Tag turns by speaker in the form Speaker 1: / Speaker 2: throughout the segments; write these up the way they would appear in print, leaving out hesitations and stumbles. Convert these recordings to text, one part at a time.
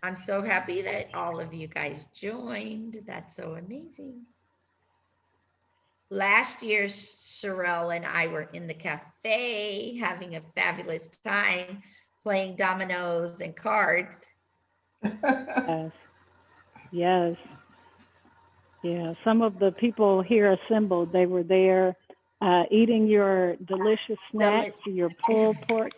Speaker 1: I'm so happy that all of you guys joined. That's so amazing. Last year, Sherelle and I were in the cafe having a fabulous time playing dominoes and cards.
Speaker 2: Yes, yes, yeah. Some of the people here assembled, they were there eating your delicious
Speaker 1: Deli-
Speaker 2: snacks, your pulled pork,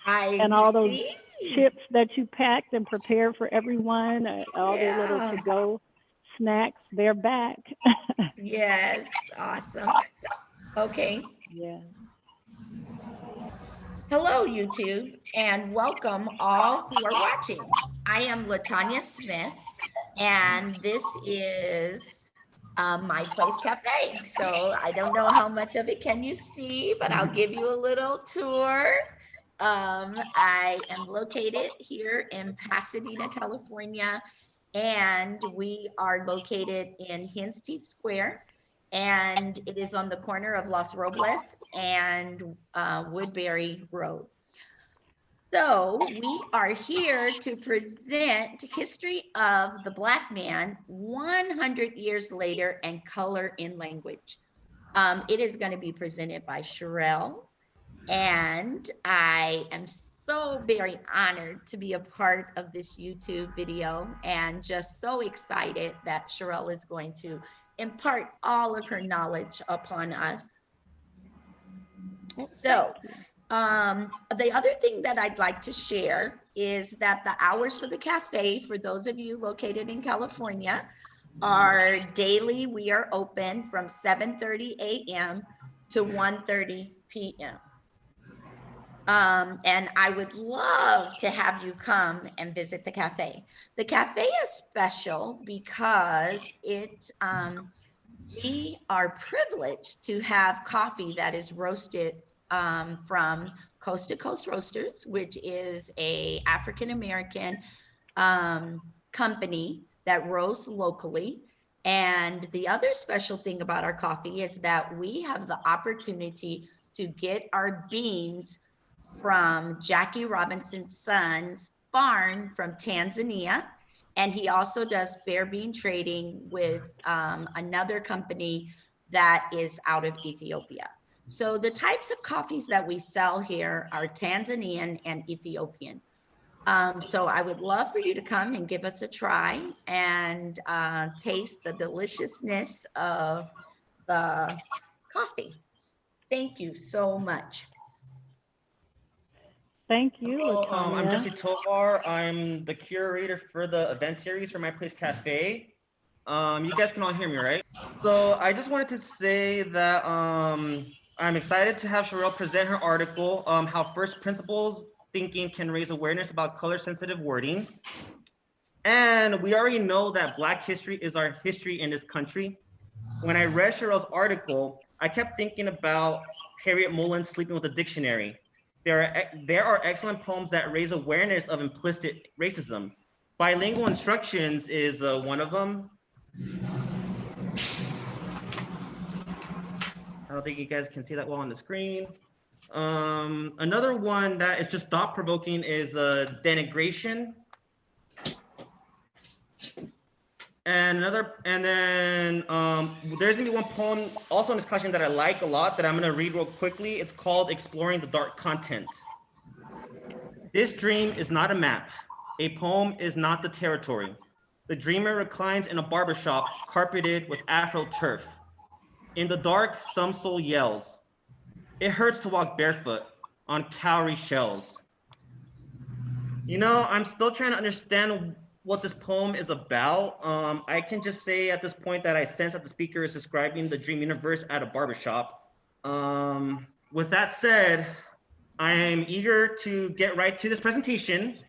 Speaker 1: I
Speaker 2: and all those
Speaker 1: see.
Speaker 2: chips that you packed and prepared for everyone, all their little
Speaker 1: Yeah.
Speaker 2: to-go snacks. They're back.
Speaker 1: Yes. Awesome. Okay.
Speaker 2: Yeah.
Speaker 1: Hello, YouTube, and welcome all who are watching. I am Latanya Smith, and this is My Place Cafe. So I don't know how much of it can you see, but I'll give you a little tour. I am located here in Pasadena, California, and we are located in Henstedt Square, and it is on the corner of Los Robles and Woodbury Road. So we are here to present history of the Black man 100 years later and color in language. It is going to be presented by Sherelle, and I am so very honored to be a part of this YouTube video and just so excited that Sherelle is going to impart all of her knowledge upon us.
Speaker 2: Well, thank
Speaker 1: So,
Speaker 2: you.
Speaker 1: the other thing that I'd like to share is that the hours for the cafe, for those of you located in California, are daily. We are open from 7:30 a.m. to 1:30 p.m. And I would love to have you come and visit the cafe. The cafe is special because we are privileged to have coffee that is roasted from Coast to Coast Roasters, which is a African American company that roasts locally. And the other special thing about our coffee is that we have the opportunity to get our beans from Jackie Robinson's son's farm from Tanzania. And he also does fair bean trading with another company that is out of Ethiopia. So the types of coffees that we sell here are Tanzanian and Ethiopian. So I would love for you to come and give us a try and taste the deliciousness of the coffee. Thank you so much.
Speaker 2: Thank you,
Speaker 3: Hello, I'm
Speaker 2: Latanya.
Speaker 3: Jesse Tovar. I'm the curator for the event series for My Place Cafe. You guys can all hear me, right? So I just wanted to say that I'm excited to have Sherelle present her article, How First Principles Thinking Can Raise Awareness About Color-Sensitive Wording. And we already know that Black history is our history in this country. When I read Sherelle's article, I kept thinking about Harriet Mullen's Sleeping with a Dictionary. There are excellent poems that raise awareness of implicit racism. Bilingual instructions is one of them. I don't think you guys can see that well on the screen. Another one that is just thought provoking is denigration. And then there's gonna be one poem also in this collection that I like a lot that I'm gonna read real quickly. It's called Exploring the Dark Content. This dream is not a map. A poem is not the territory. The dreamer reclines in a barbershop carpeted with Afro turf. In the dark, some soul yells. It hurts to walk barefoot on cowrie shells. You know, I'm still trying to understand what this poem is about. I can just say at this point that I sense that the speaker is describing the dream universe at a barbershop. With that said, I am eager to get right to this presentation.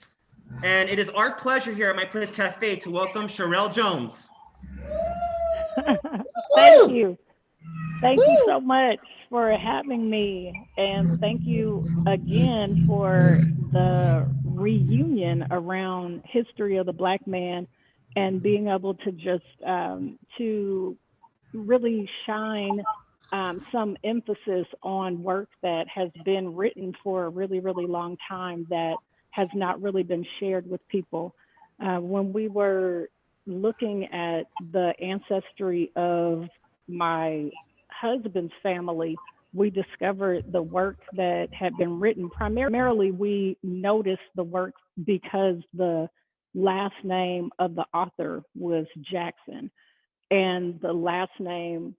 Speaker 3: And it is our pleasure here at My Place Cafe to welcome Sherelle Jones.
Speaker 2: Thank
Speaker 1: Woo!
Speaker 2: you. Thank you so much for having me. And thank you again for the reunion around history of the Black man and being able to just to really shine some emphasis on work that has been written for a really, really long time that has not really been shared with people. When we were looking at the ancestry of my husband's family, we discovered the work that had been written. Primarily, we noticed the work because the last name of the author was Jackson, and the last name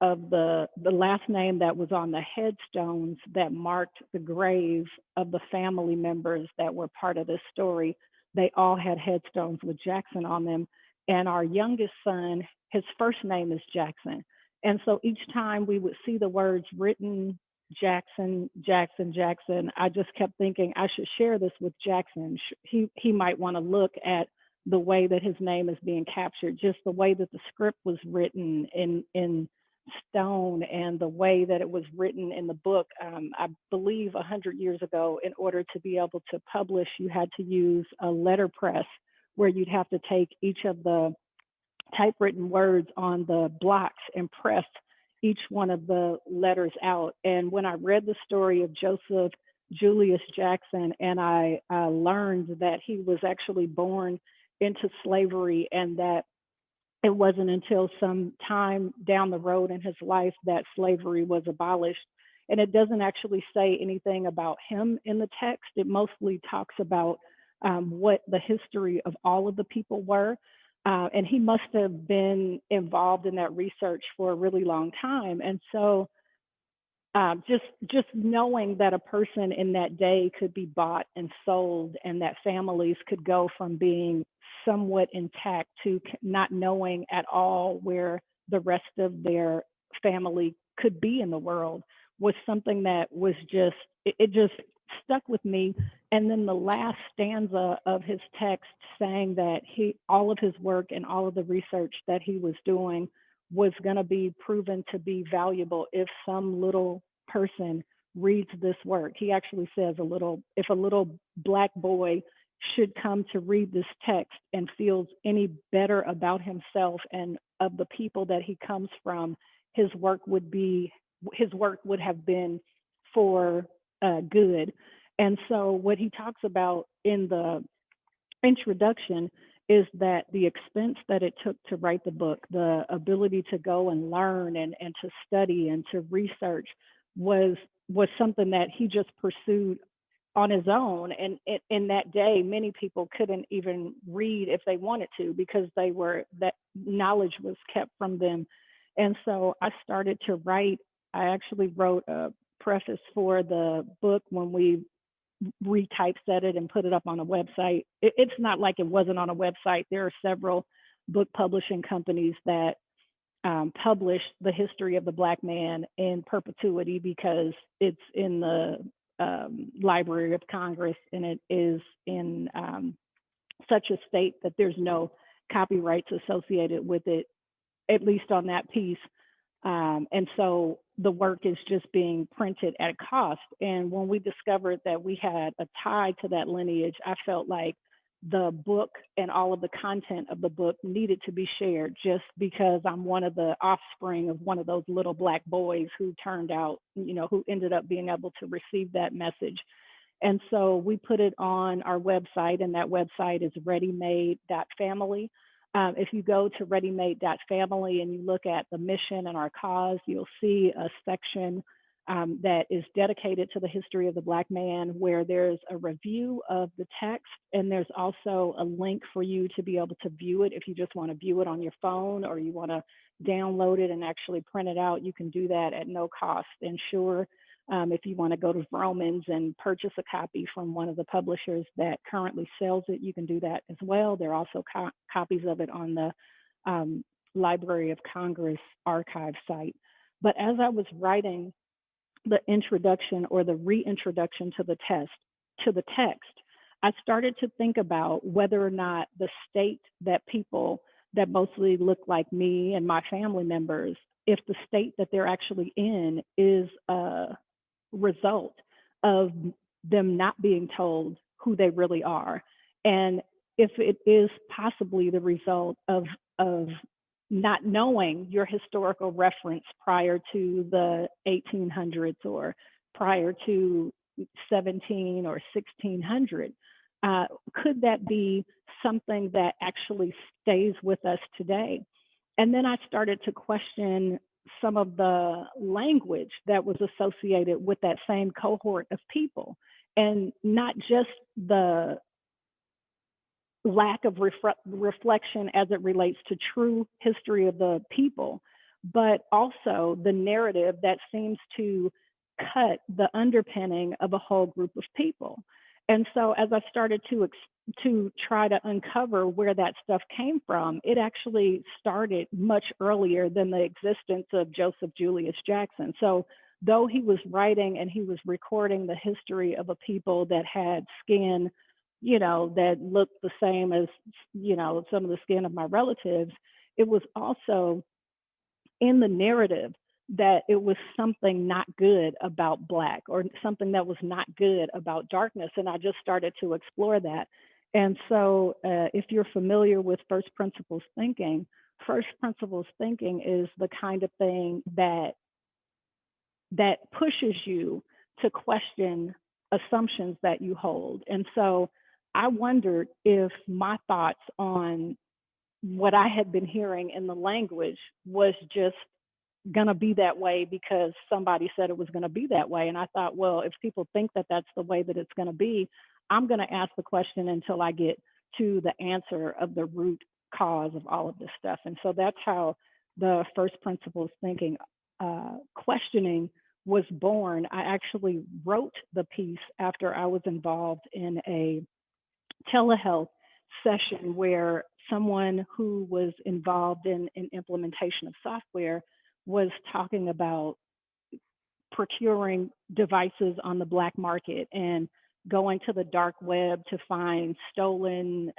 Speaker 2: of the last name that was on the headstones that marked the grave of the family members that were part of this story, they all had headstones with Jackson on them. And our youngest son, his first name is Jackson. And so each time we would see the words written Jackson, Jackson, Jackson, I just kept thinking I should share this with Jackson. He might want to look at the way that his name is being captured, just the way that the script was written in stone and the way that it was written in the book. I believe 100 years ago, in order to be able to publish, you had to use a letterpress where you'd have to take each of the typewritten words on the blocks and press each one of the letters out. And when I read the story of Joseph Julius Jackson, and I learned that he was actually born into slavery, and that it wasn't until some time down the road in his life that slavery was abolished. And it doesn't actually say anything about him in the text. It mostly talks about what the history of all of the people were. And he must have been involved in that research for a really long time. And so just knowing that a person in that day could be bought and sold, and that families could go from being somewhat intact to not knowing at all where the rest of their family could be in the world, was something that was just it just stuck with me. And then the last stanza of his text, saying that he all of his work and all of the research that he was doing was going to be proven to be valuable if some little person reads this work. He actually says if a little black boy should come to read this text and feels any better about himself and of the people that he comes from, his work would have been for good. And so what he talks about in the introduction is that the expense that it took to write the book, the ability to go and learn and to study and to research, was something that he just pursued on his own. And in that day, many people couldn't even read if they wanted to, because that knowledge was kept from them. And so I started to write. I actually wrote a preface for the book when we retypeset it and put it up on a website. It's not like it wasn't on a website. There are several book publishing companies that publish the history of the Black man in perpetuity, because it's in the Library of Congress, and it is in such a state that there's no copyrights associated with it, at least on that piece. And so the work is just being printed at a cost. And when we discovered that we had a tie to that lineage, I felt like the book and all of the content of the book needed to be shared, just because I'm one of the offspring of one of those little black boys who turned out, who ended up being able to receive that message. And so we put it on our website, and that website is readymade.family. If you go to readymade.family and you look at the mission and our cause, you'll see a section that is dedicated to the history of the Black man, where there's a review of the text, and there's also a link for you to be able to view it. If you just want to view it on your phone, or you want to download it and actually print it out, you can do that at no cost. And sure, if you want to go to Romans and purchase a copy from one of the publishers that currently sells it, you can do that as well. There are also copies of it on the Library of Congress archive site. But as I was writing the introduction, or the reintroduction to the text, I started to think about whether or not the state that people that mostly look like me and my family members, if the state that they're actually in is a result of them not being told who they really are, and if it is possibly the result of not knowing your historical reference prior to the 1800s, or prior to 17 or 1600. uh, could that be something that actually stays with us today? And then I started to question some of the language that was associated with that same cohort of people, and not just the lack of reflection as it relates to true history of the people, but also the narrative that seems to cut the underpinning of a whole group of people. And so, as I started to try to uncover where that stuff came from, it actually started much earlier than the existence of Joseph Julius Jackson. So, though he was writing and he was recording the history of a people that had skin, that looked the same as, some of the skin of my relatives, it was also in the narrative that it was something not good about Black, or something that was not good about darkness. And I just started to explore that. And so, if you're familiar with first principles thinking, first principles thinking is the kind of thing that pushes you to question assumptions that you hold. And so I wondered if my thoughts on what I had been hearing in the language was just going to be that way because somebody said it was going to be that way. And I thought, well, if people think that that's the way that it's going to be, I'm going to ask the question until I get to the answer of the root cause of all of this stuff. And so that's how the first principles thinking questioning was born. I actually wrote the piece after I was involved in a telehealth session where someone who was involved in implementation of software was talking about procuring devices on the black market and going to the dark web to find stolen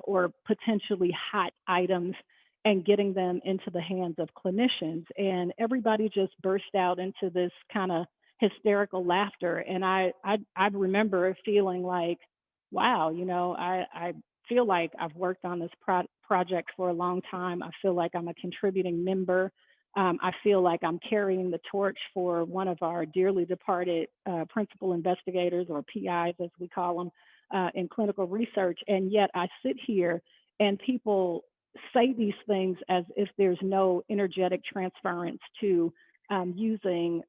Speaker 2: or potentially hot items and getting them into the hands of clinicians. And everybody just burst out into this kind of hysterical laughter. And I remember feeling like, wow, I feel like I've worked on this project for a long time. I feel like I'm a contributing member. I feel like I'm carrying the torch for one of our dearly departed principal investigators, or PIs as we call them, in clinical research. And yet I sit here and people say these things as if there's no energetic transference to using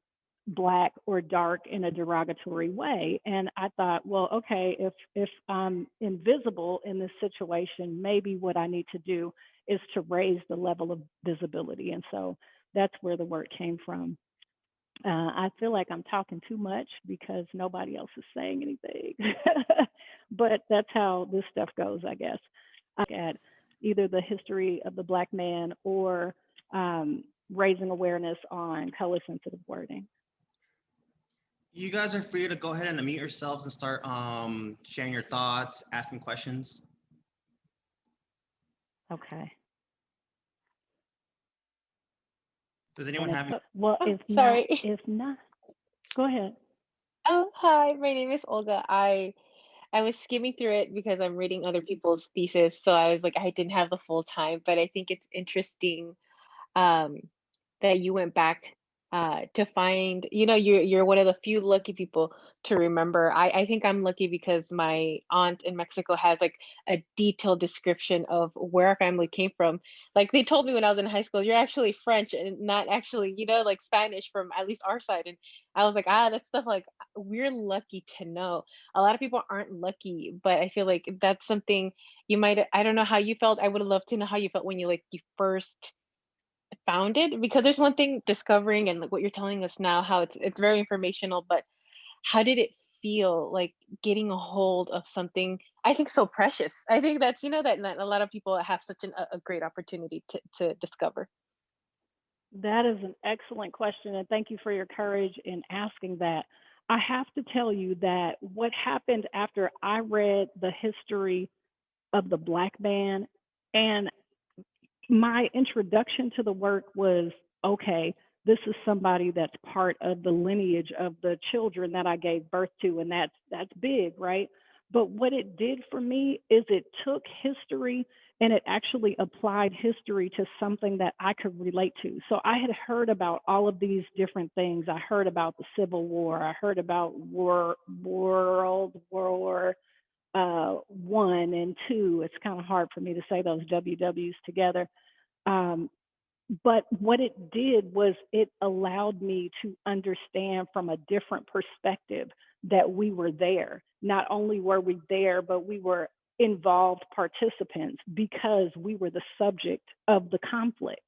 Speaker 2: Black or dark in a derogatory way. And I thought, well, okay, if I'm invisible in this situation, maybe what I need to do is to raise the level of visibility. And so that's where the work came from. I feel like I'm talking too much because nobody else is saying anything, but that's how this stuff goes, I guess. I look at either the history of the Black man or raising awareness on color sensitive wording.
Speaker 3: You guys are free to go ahead and unmute yourselves and start sharing your thoughts, asking questions.
Speaker 2: Okay.
Speaker 3: Does anyone have any?
Speaker 2: Well,
Speaker 4: Oh,
Speaker 2: if
Speaker 4: sorry.
Speaker 2: not, go ahead.
Speaker 4: Oh, hi. My name is Olga. I was skimming through it because I'm reading other people's thesis, so I was like, I didn't have the full time, but I think it's interesting um, that you went back to find, you're one of the few lucky people to remember. I think I'm lucky because my aunt in Mexico has like a detailed description of where our family came from. Like they told me when I was in high school, you're actually French and not actually, like Spanish from at least our side. And I was like, that's stuff like we're lucky to know. A lot of people aren't lucky, but I feel like that's something you might, I don't know how you felt. I would have loved to know how you felt when you first found it, because there's one thing discovering and like what you're telling us now, how it's very informational, but how did it feel like getting a hold of something I think so precious? I think that's that a lot of people have such a great opportunity to discover.
Speaker 2: That is an excellent question, and thank you for your courage in asking that. I have to tell you that what happened after I read the history of the Black man, and my introduction to the work was, okay, this is somebody that's part of the lineage of the children that I gave birth to, and that's big, right? But what it did for me is it took history and it actually applied history to something that I could relate to. So I had heard about all of these different things. I heard about the Civil War. I heard about World War one and two. It's kind of hard for me to say those WWs together. Um, but what it did was it allowed me to understand from a different perspective that we were there. Not only were we there, but we were involved participants because we were the subject of the conflict.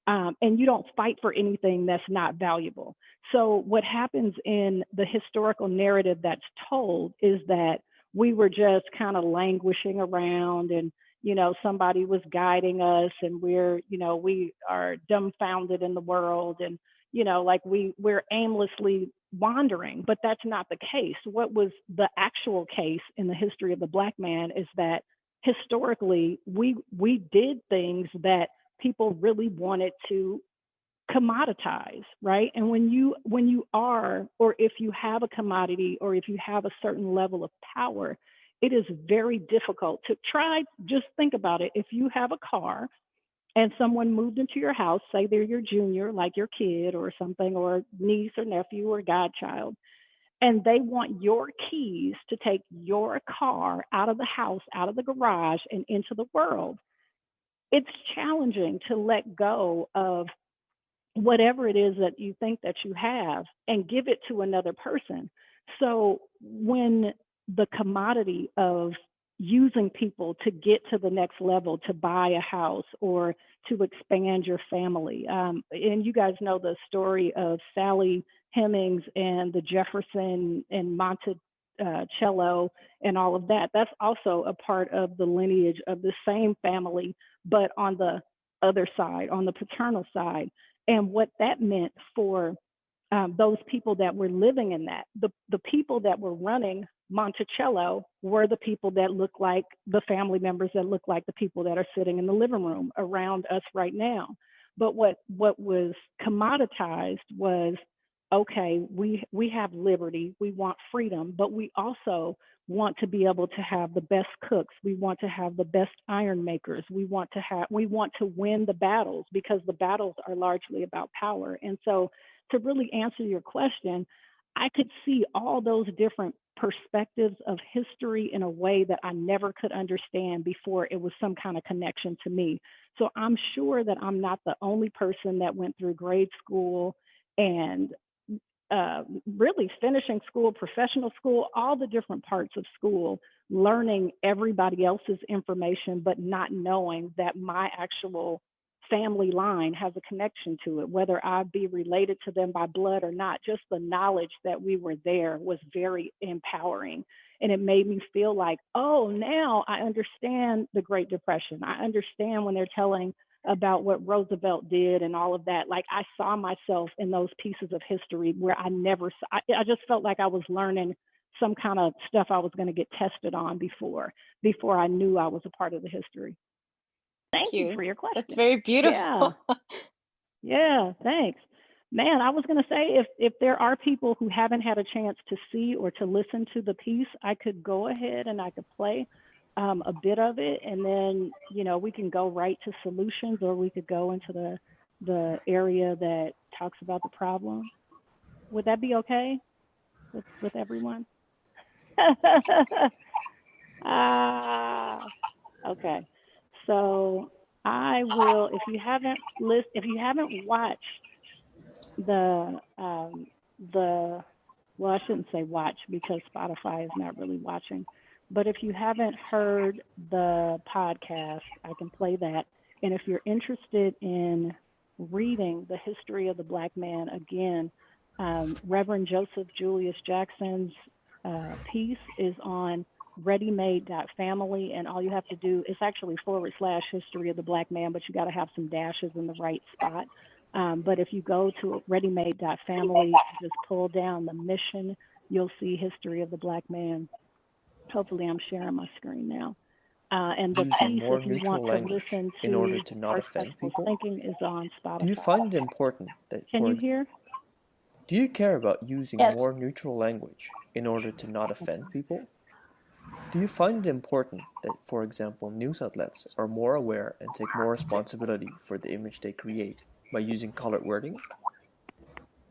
Speaker 2: And you don't fight for anything that's not valuable. So, what happens in the historical narrative that's told is that we were just kind of languishing around, and somebody was guiding us, and we are dumbfounded in the world, and like we're aimlessly wandering. But that's not the case. What was the actual case in the history of the Black man is that historically we did things that people really wanted to commoditize, right? And when you are, or if you have a commodity, or if you have a certain level of power, it is very difficult to try. Just think about it. If you have a car and someone moved into your house, say they're your junior, like your kid or something, or niece or nephew or godchild, and they want your keys to take your car out of the house, out of the garage, and into the world, it's challenging to let go of whatever it is that you think that you have and give it to another person. So when the commodity of using people to get to the next level, to buy a house or to expand your family, and you guys know the story of Sally Hemings and the Jefferson and Monticello and all of that. That's also a part of the lineage of the same family, but on the other side, on the paternal side. And what that meant for those people that were living in that. The people that were running Monticello were the people that look like the family members that look like the people that are sitting in the living room around us right now. But what was commoditized was, okay, we have liberty, we want freedom, but we also want to be able to have the best cooks, we want to have the best iron makers, we want to win the battles, because the battles are largely about power. And so, to really answer your question, I could see all those different perspectives of history in a way that I never could understand before it was some kind of connection to me. So I'm sure that I'm not the only person that went through grade school and really finishing school, professional school, all the different parts of school, learning everybody else's information, but not knowing that my actual family line has a connection to it, whether I be related to them by blood or not. Just the knowledge that we were there was very empowering. And it made me feel like, oh, now I understand the Great Depression. I understand when they're telling about what Roosevelt did and all of that. Like, I saw myself in those pieces of history where I never saw, I just felt like I was learning some kind of stuff I was going to get tested on before I knew I was a part of the history. Thank you for your question.
Speaker 4: That's very beautiful.
Speaker 2: Yeah, thanks. Man, I was going to say, if there are people who haven't had a chance to see or to listen to the piece, I could go ahead and I could play a bit of it, and then we can go right to solutions, or we could go into the area that talks about the problem. Would that be okay with everyone? Okay. So I will, if you haven't watched the well, I shouldn't say watch, because Spotify is not really watching, but if you haven't heard the podcast, I can play that. And if you're interested in reading the history of the Black man again, Reverend Joseph Julius Jackson's piece is on readymade.family, and all you have to do is actually / history of the Black man, but you got to have some dashes in the right spot. But if you go to readymade.family, just pull down the mission, you'll see history of the Black man. Hopefully I'm sharing my screen now. And the
Speaker 5: Using
Speaker 2: piece,
Speaker 5: more
Speaker 2: if you
Speaker 5: neutral
Speaker 2: want to
Speaker 5: language
Speaker 2: listen
Speaker 5: in order
Speaker 2: to
Speaker 5: to not offend
Speaker 2: Perspective
Speaker 5: people?
Speaker 2: Thinking, is on Spotify.
Speaker 5: Do you find it important that
Speaker 2: Can you hear?
Speaker 5: Do you care about using
Speaker 1: Yes.
Speaker 5: more neutral language in order to not offend people? Do you find it important that, for example, news outlets are more aware and take more responsibility for the image they create by using colored wording?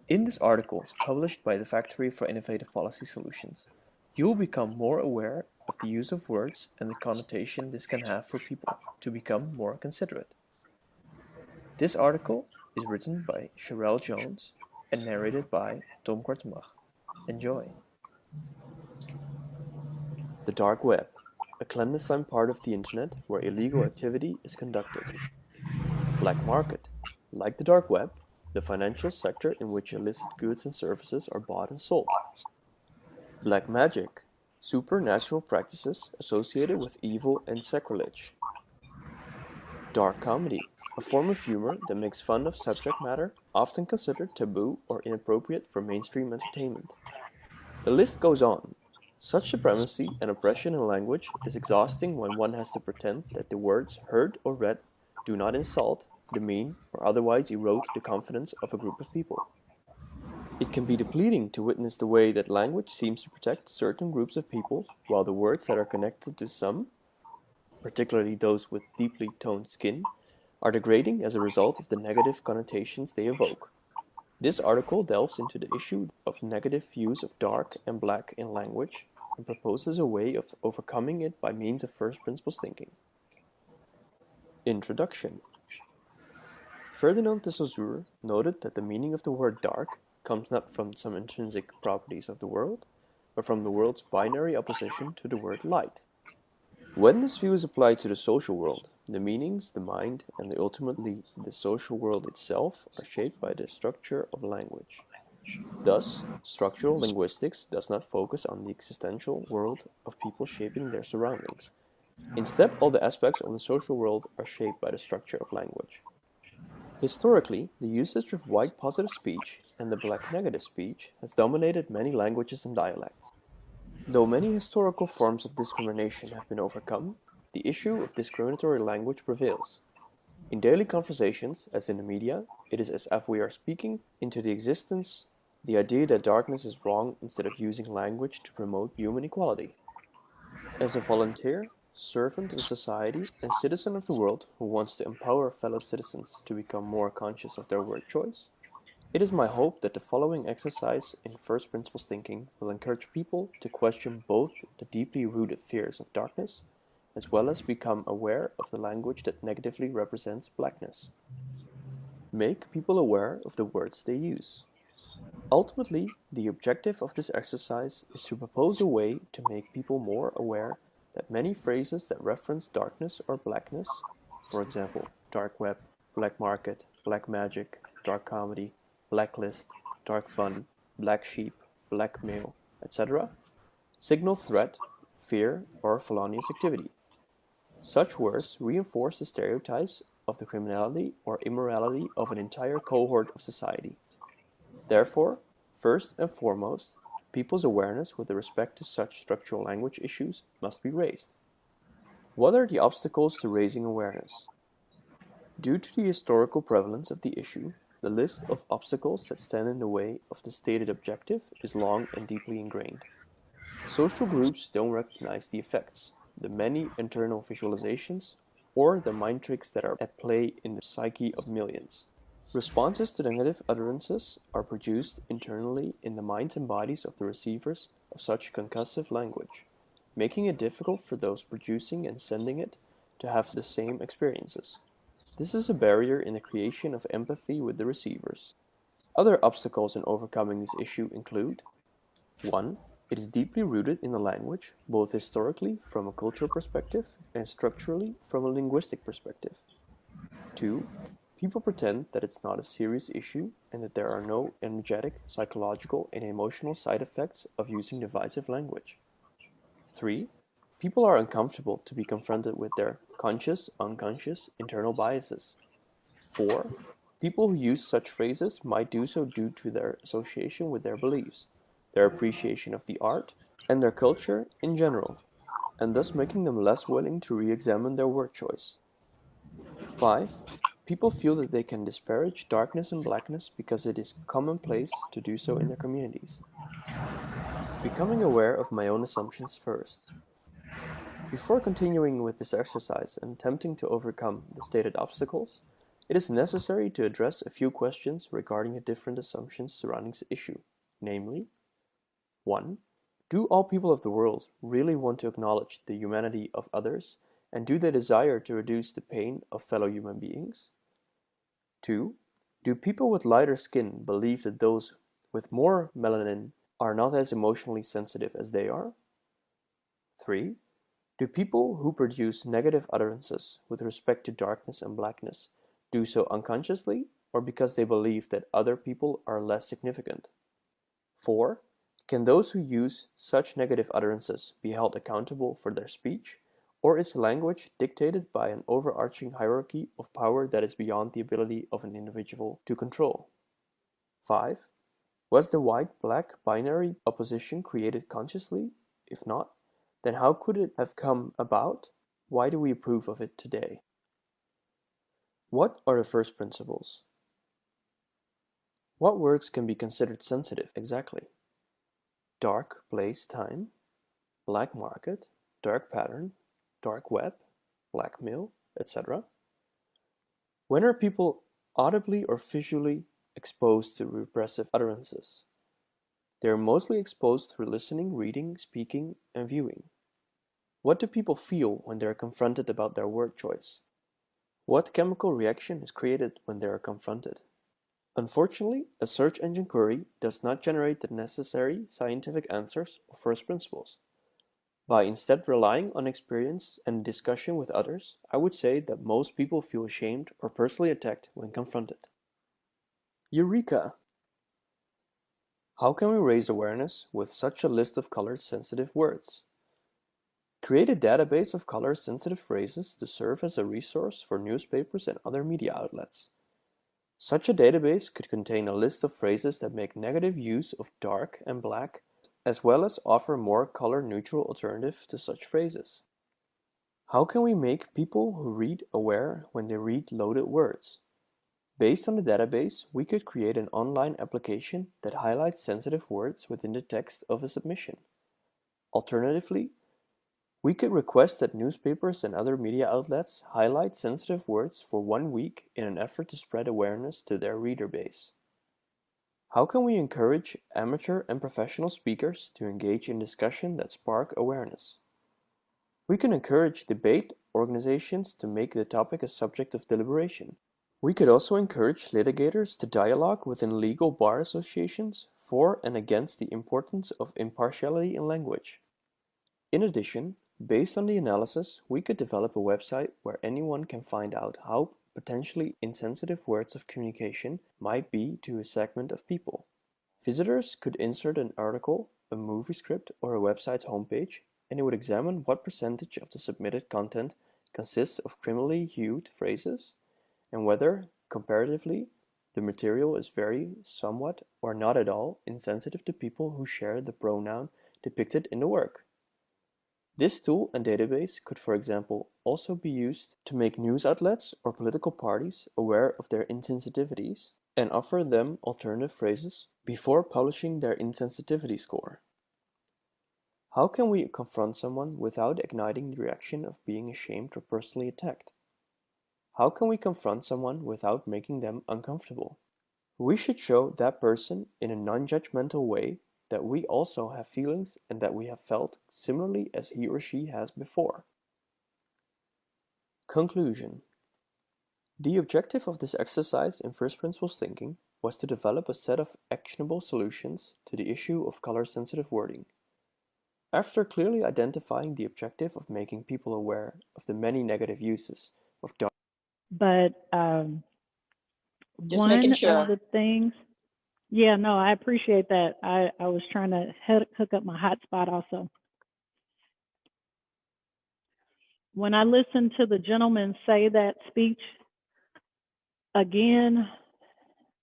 Speaker 5: In this article, published by the Factory for Innovative Policy Solutions, you will become more aware of the use of words and the connotation this can have for people to become more considerate. This article is written by Sherelle Jones and narrated by Tom Kortemach. Enjoy. The Dark Web, a clandestine part of the internet where illegal activity is conducted. Black market, like the dark web, the financial sector in which illicit goods and services are bought and sold. Black magic, supernatural practices associated with evil and sacrilege. Dark comedy, a form of humor that makes fun of subject matter often considered taboo or inappropriate for mainstream entertainment. The list goes on. Such supremacy and oppression in language is exhausting when one has to pretend that the words heard or read do not insult, demean, or otherwise erode the confidence of a group of people. It can be depleting to witness the way that language seems to protect certain groups of people, while the words that are connected to some, particularly those with deeply toned skin, are degrading as a result of the negative connotations they evoke. This article delves into the issue of negative views of dark and black in language and proposes a way of overcoming it by means of first principles thinking. Introduction. Ferdinand de Saussure noted that the meaning of the word dark comes not from some intrinsic properties of the world, but from the world's binary opposition to the word light. When this view is applied to the social world, the meanings, the mind, and ultimately the social world itself are shaped by the structure of language. Thus, structural linguistics does not focus on the existential world of people shaping their surroundings. Instead, all the aspects of the social world are shaped by the structure of language. Historically, the usage of white positive speech and the black negative speech has dominated many languages and dialects. Though many historical forms of discrimination have been overcome, the issue of discriminatory language prevails. In daily conversations, as in the media, it is as if we are speaking into the existence the idea that darkness is wrong instead of using language to promote human equality. As a volunteer, servant of society, and citizen of the world who wants to empower fellow citizens to become more conscious of their word choice, it is my hope that the following exercise in first principles thinking will encourage people to question both the deeply rooted fears of darkness as well as become aware of the language that negatively represents blackness. Make people aware of the words they use. Ultimately, the objective of this exercise is to propose a way to make people more aware that many phrases that reference darkness or blackness, for example, dark web, black market, black magic, dark comedy, blacklist, dark fun, black sheep, blackmail, etc., signal threat, fear, or felonious activity. Such words reinforce the stereotypes of the criminality or immorality of an entire cohort of society. Therefore, first and foremost, people's awareness with respect to such structural language issues must be raised. What are the obstacles to raising awareness? Due to the historical prevalence of the issue, the list of obstacles that stand in the way of the stated objective is long and deeply ingrained. Social groups don't recognize the effects, the many internal visualizations, or the mind tricks that are at play in the psyche of millions. Responses to negative utterances are produced internally in the minds and bodies of the receivers of such concussive language, making it difficult for those producing and sending it to have the same experiences. This is a barrier in the creation of empathy with the receivers. Other obstacles in overcoming this issue include: 1. It is deeply rooted in the language, both historically from a cultural perspective and structurally from a linguistic perspective. 2. People pretend that it's not a serious issue and that there are no energetic, psychological, and emotional side effects of using divisive language. 3. People are uncomfortable to be confronted with their conscious, unconscious, internal biases. 4. People who use such phrases might do so due to their association with their beliefs, their appreciation of the art, and their culture in general, and thus making them less willing to re-examine their word choice. 5. People feel that they can disparage darkness and blackness because it is commonplace to do so in their communities. Becoming aware of my own assumptions first. Before continuing with this exercise and attempting to overcome the stated obstacles, it is necessary to address a few questions regarding the different assumptions surrounding this issue, namely: 1. Do all people of the world really want to acknowledge the humanity of others, and do they desire to reduce the pain of fellow human beings? 2. Do people with lighter skin believe that those with more melanin are not as emotionally sensitive as they are? 3. Do people who produce negative utterances with respect to darkness and blackness do so unconsciously or because they believe that other people are less significant? 4. Can those who use such negative utterances be held accountable for their speech, or is language dictated by an overarching hierarchy of power that is beyond the ability of an individual to control? 5. Was the white-black binary opposition created consciously? If not, then how could it have come about? Why do we approve of it today? What are the first principles? What words can be considered sensitive exactly? Dark place time, black market, dark pattern, dark web, blackmail, etc. When are people audibly or visually exposed to repressive utterances? They are mostly exposed through listening, reading, speaking, and viewing. What do people feel when they are confronted about their word choice? What chemical reaction is created when they are confronted? Unfortunately, a search engine query does not generate the necessary scientific answers or first principles. By instead relying on experience and discussion with others, I would say that most people feel ashamed or personally attacked when confronted. Eureka! How can we raise awareness with such a list of color-sensitive words? Create a database of color-sensitive phrases to serve as a resource for newspapers and other media outlets. Such a database could contain a list of phrases that make negative use of dark and black, as well as offer more color-neutral alternative to such phrases. How can we make people who read aware when they read loaded words? Based on the database, we could create an online application that highlights sensitive words within the text of a submission. Alternatively, we could request that newspapers and other media outlets highlight sensitive words for 1 week in an effort to spread awareness to their reader base. How can we encourage amateur and professional speakers to engage in discussion that spark awareness? We can encourage debate organizations to make the topic a subject of deliberation. We could also encourage litigators to dialogue within legal bar associations for and against the importance of impartiality in language. In addition, based on the analysis, we could develop a website where anyone can find out how potentially insensitive words of communication might be to a segment of people. Visitors could insert an article, a movie script, or a website's homepage, and it would examine what percentage of the submitted content consists of criminally hued phrases, and whether, comparatively, the material is very, somewhat, or not at all insensitive to people who share the pronoun depicted in the work. This tool and database could, for example, also be used to make news outlets or political parties aware of their insensitivities and offer them alternative phrases before publishing their insensitivity score. How can we confront someone without igniting the reaction of being ashamed or personally attacked? How can we confront someone without making them uncomfortable? We should show that person in a non-judgmental way that we also have feelings and that we have felt similarly as he or she has before. Conclusion. The objective of this exercise in first principles thinking was to develop a set of actionable solutions to the issue of color-sensitive wording. After clearly identifying the objective of making people aware of the many negative uses of dark.
Speaker 2: But
Speaker 6: Just making
Speaker 2: one of
Speaker 6: sure.
Speaker 2: the things, yeah, no, I appreciate that. I was trying to hook up my hotspot also. When I listened to the gentleman say that speech again,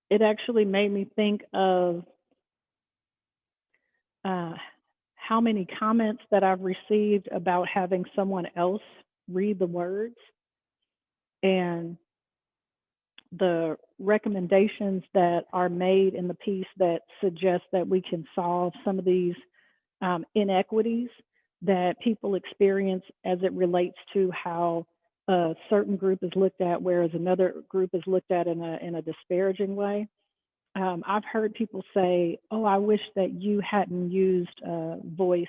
Speaker 2: it actually made me think of how many comments that I've received about having someone else read the words and the recommendations that are made in the piece that suggest that we can solve some of these inequities that people experience as it relates to how a certain group is looked at, whereas another group is looked at in a disparaging way. I've heard people say, "Oh, I wish that you hadn't used a voice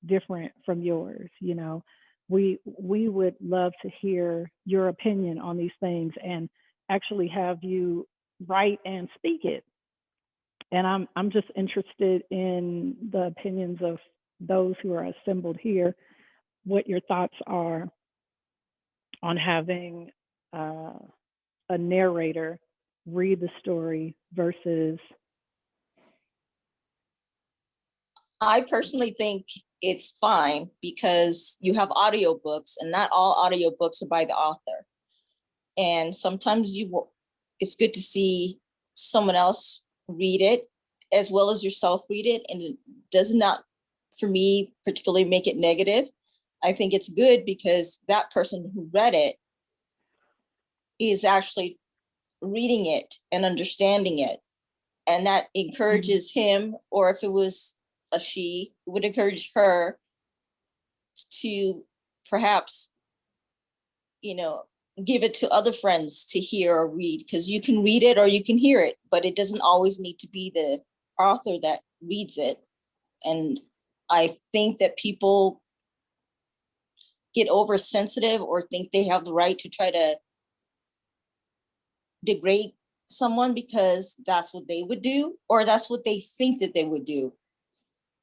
Speaker 2: different from yours." You know, we would love to hear your opinion on these things and actually have you write and speak it. And I'm just interested in the opinions of those who are assembled here, what your thoughts are on having uh, a narrator read the story versus.
Speaker 6: I personally think it's fine because you have audiobooks and not all audiobooks are by the author. And sometimes it's good to see someone else read it as well as yourself read it. And it does not, for me, particularly make it negative. I think it's good because that person who read it is actually reading it and understanding it. And that encourages him, or if it was a she, it would encourage her to perhaps, give it to other friends to hear or read, because you can read it or you can hear it, but it doesn't always need to be the author that reads it. And I think that people get oversensitive or think they have the right to try to degrade someone because that's what they would do, or that's what they think that they would do.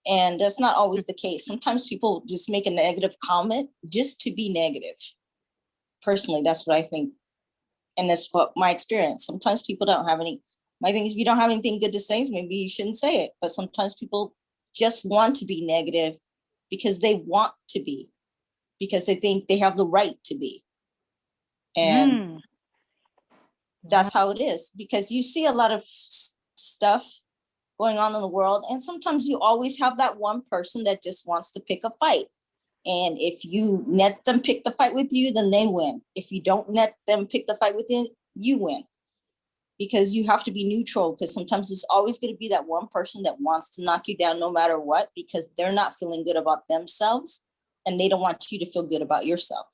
Speaker 6: And that's not always the case. Sometimes people just make a negative comment just to be negative. Personally, that's what I think. And that's what my experience. Sometimes people don't have any, my thing is, if you don't have anything good to say, maybe you shouldn't say it. But sometimes people just want to be negative because they want to be, because they think they have the right to be. And that's how it is, because you see a lot of stuff going on in the world. And sometimes you always have that one person that just wants to pick a fight. And if you let them pick the fight with you, then they win. If you don't let them pick the fight with you, you win. Because you have to be neutral, because sometimes there's always going to be that one person that wants to knock you down no matter what, because they're not feeling good about themselves and they don't want you to feel good about yourself.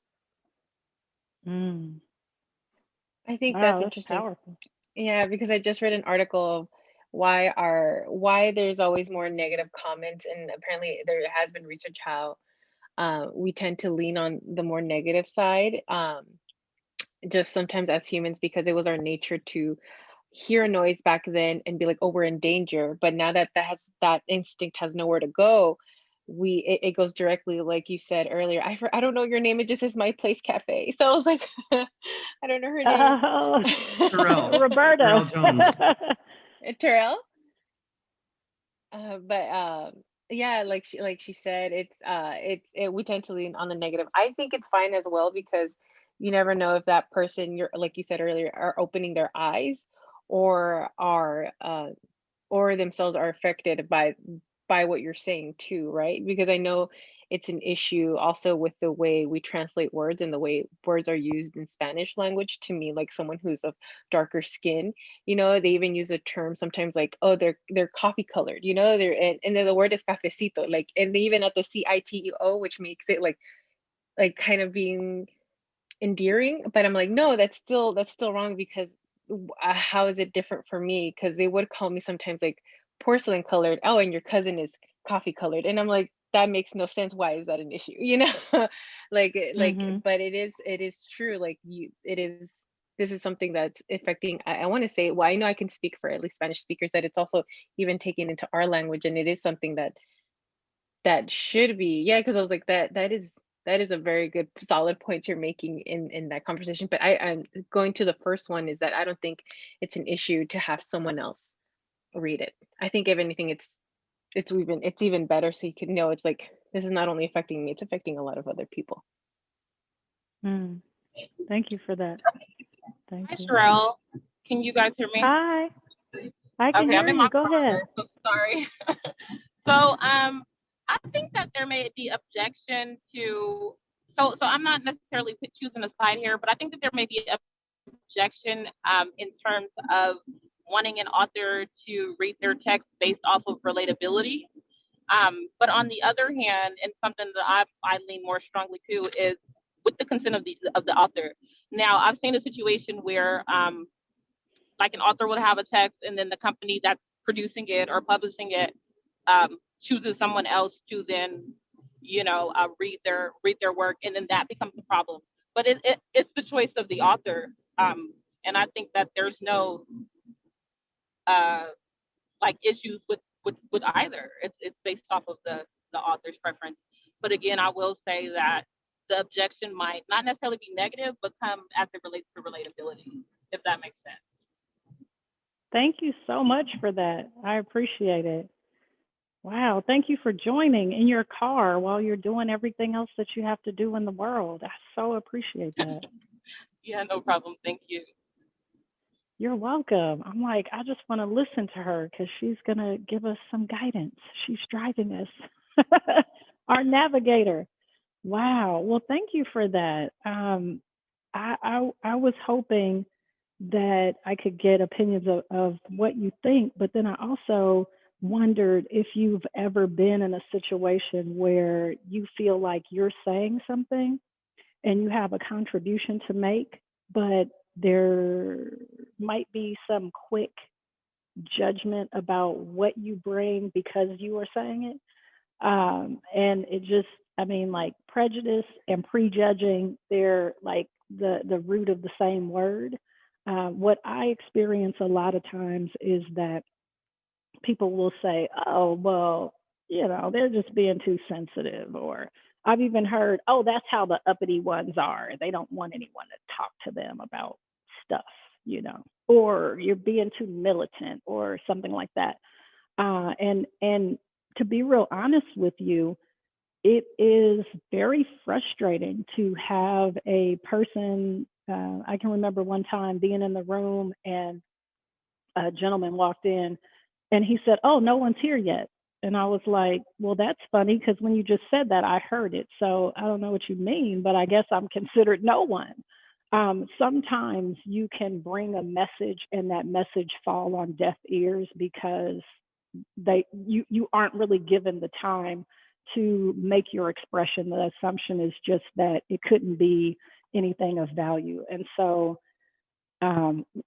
Speaker 4: I think
Speaker 2: Wow,
Speaker 4: that's
Speaker 2: that's
Speaker 4: interesting.
Speaker 2: powerful.
Speaker 4: Yeah, because I just read an article of why there's always more negative comments, and apparently there has been research how we tend to lean on the more negative side, just sometimes as humans, because it was our nature to hear a noise back then and be like, oh, we're in danger. But now that that instinct has nowhere to go, it goes directly, like you said earlier. I don't know your name. It just says My Place Cafe. So I was like, I don't know her name.
Speaker 2: Oh,
Speaker 3: Sherelle.
Speaker 2: Roberta.
Speaker 3: Sherelle Jones.
Speaker 4: Terrell. But yeah, like she said, we tend to lean on the negative. I think it's fine as well, because you never know if that person, you're like you said earlier, are opening their eyes, or are or themselves are affected by what you're saying too, right? Because I know it's an issue also with the way we translate words and the way words are used in Spanish language. To me, like someone who's of darker skin, they even use a term sometimes like, oh, they're coffee colored, they're and then the word is cafecito, like, and they even at the CITEO, which makes it like kind of being endearing. But I'm like, no, that's still wrong, because how is it different for me? Because they would call me sometimes like porcelain colored. Oh, and your cousin is coffee colored, and I'm like, that makes no sense. Why is that an issue? But it is true. Like it is. This is something that's affecting. I want to say, well, I know I can speak for at least Spanish speakers, that it's also even taken into our language, and it is something that should be. Yeah, because I was like, that is a very good solid point you're making in that conversation. But I'm going to the first one, is that I don't think it's an issue to have someone else read it. I think if anything, it's even better, so you can know it's like, this is not only affecting me, it's affecting a lot of other people.
Speaker 2: Thank you for that. Thank
Speaker 7: Hi,
Speaker 2: you.
Speaker 7: Sherelle. Can you guys hear me?
Speaker 2: Hi. I can
Speaker 7: Okay,
Speaker 2: hear
Speaker 7: I'm in
Speaker 2: you.
Speaker 7: my
Speaker 2: Go
Speaker 7: car,
Speaker 2: ahead.
Speaker 7: so sorry. So I think that there may be objection to, so I'm not necessarily choosing a side here, but I think that there may be objection in terms of wanting an author to read their text based off of relatability. But on the other hand, and something that I lean more strongly to, is with the consent of the author. Now, I've seen a situation where like an author would have a text, and then the company that's producing it or publishing it chooses someone else to then, read their work, and then that becomes the problem. But it's the choice of the author, and I think that there's no uh, like issues with either. It's based off of the author's preference. But again, I will say that the objection might not necessarily be negative, but come as it relates to relatability, if that makes sense.
Speaker 2: Thank you so much for that. I appreciate it. Wow. Thank you for joining in your car while you're doing everything else that you have to do in the world. I so appreciate that.
Speaker 7: Yeah, no problem. Thank you.
Speaker 2: You're welcome. I'm like, I just want to listen to her because she's going to give us some guidance. She's driving us, our navigator. Wow. Well, thank you for that. I was hoping that I could get opinions of what you think, but then I also wondered if you've ever been in a situation where you feel like you're saying something and you have a contribution to make, but there might be some quick judgment about what you bring because you are saying it. And it just, I mean, like prejudice and prejudging, they're like the root of the same word. What I experience a lot of times is that people will say, oh, well, they're just being too sensitive. Or I've even heard, oh, that's how the uppity ones are. They don't want anyone to talk to them about stuff, or you're being too militant or something like that. And to be real honest with you, it is very frustrating to have a person. I can remember one time being in the room and a gentleman walked in and he said, oh, no one's here yet. And I was like, well, that's funny because when you just said that, I heard it. So I don't know what you mean, but I guess I'm considered no one. Sometimes you can bring a message and that message fall on deaf ears because you aren't really given the time to make your expression. The assumption is just that it couldn't be anything of value. And so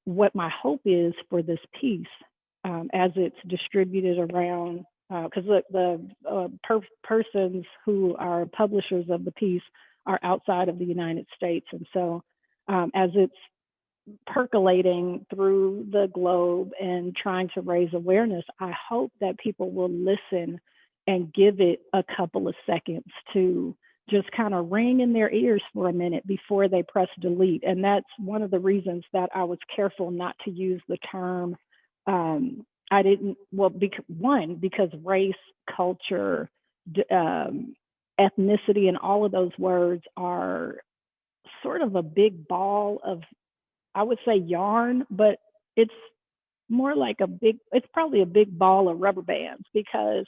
Speaker 2: what my hope is for this piece, as it's distributed around, because the persons who are publishers of the piece are outside of the United States. And so as it's percolating through the globe and trying to raise awareness, I hope that people will listen and give it a couple of seconds to just kind of ring in their ears for a minute before they press delete. And that's one of the reasons that I was careful not to use the term. I didn't, well, because race, culture, ethnicity, and all of those words are sort of a big ball of, I would say yarn, but it's more like it's probably a big ball of rubber bands, because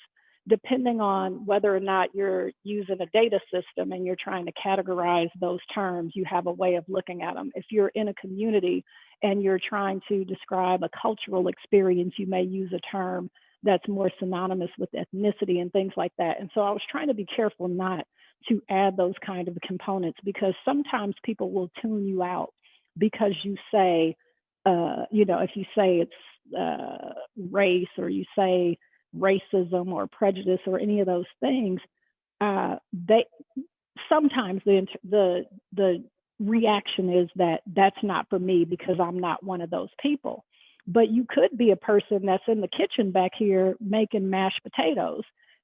Speaker 2: depending on whether or not you're using a data system and you're trying to categorize those terms, you have a way of looking at them. If you're in a community and you're trying to describe a cultural experience, you may use a term that's more synonymous with ethnicity and things like that. And so I was trying to be careful not to add those kind of components, because sometimes people will tune you out because you say, if you say it's race, or you say racism or prejudice or any of those things, they sometimes the reaction is that that's not for me because I'm not one of those people. But you could be a person that's in the kitchen back here making mashed potatoes,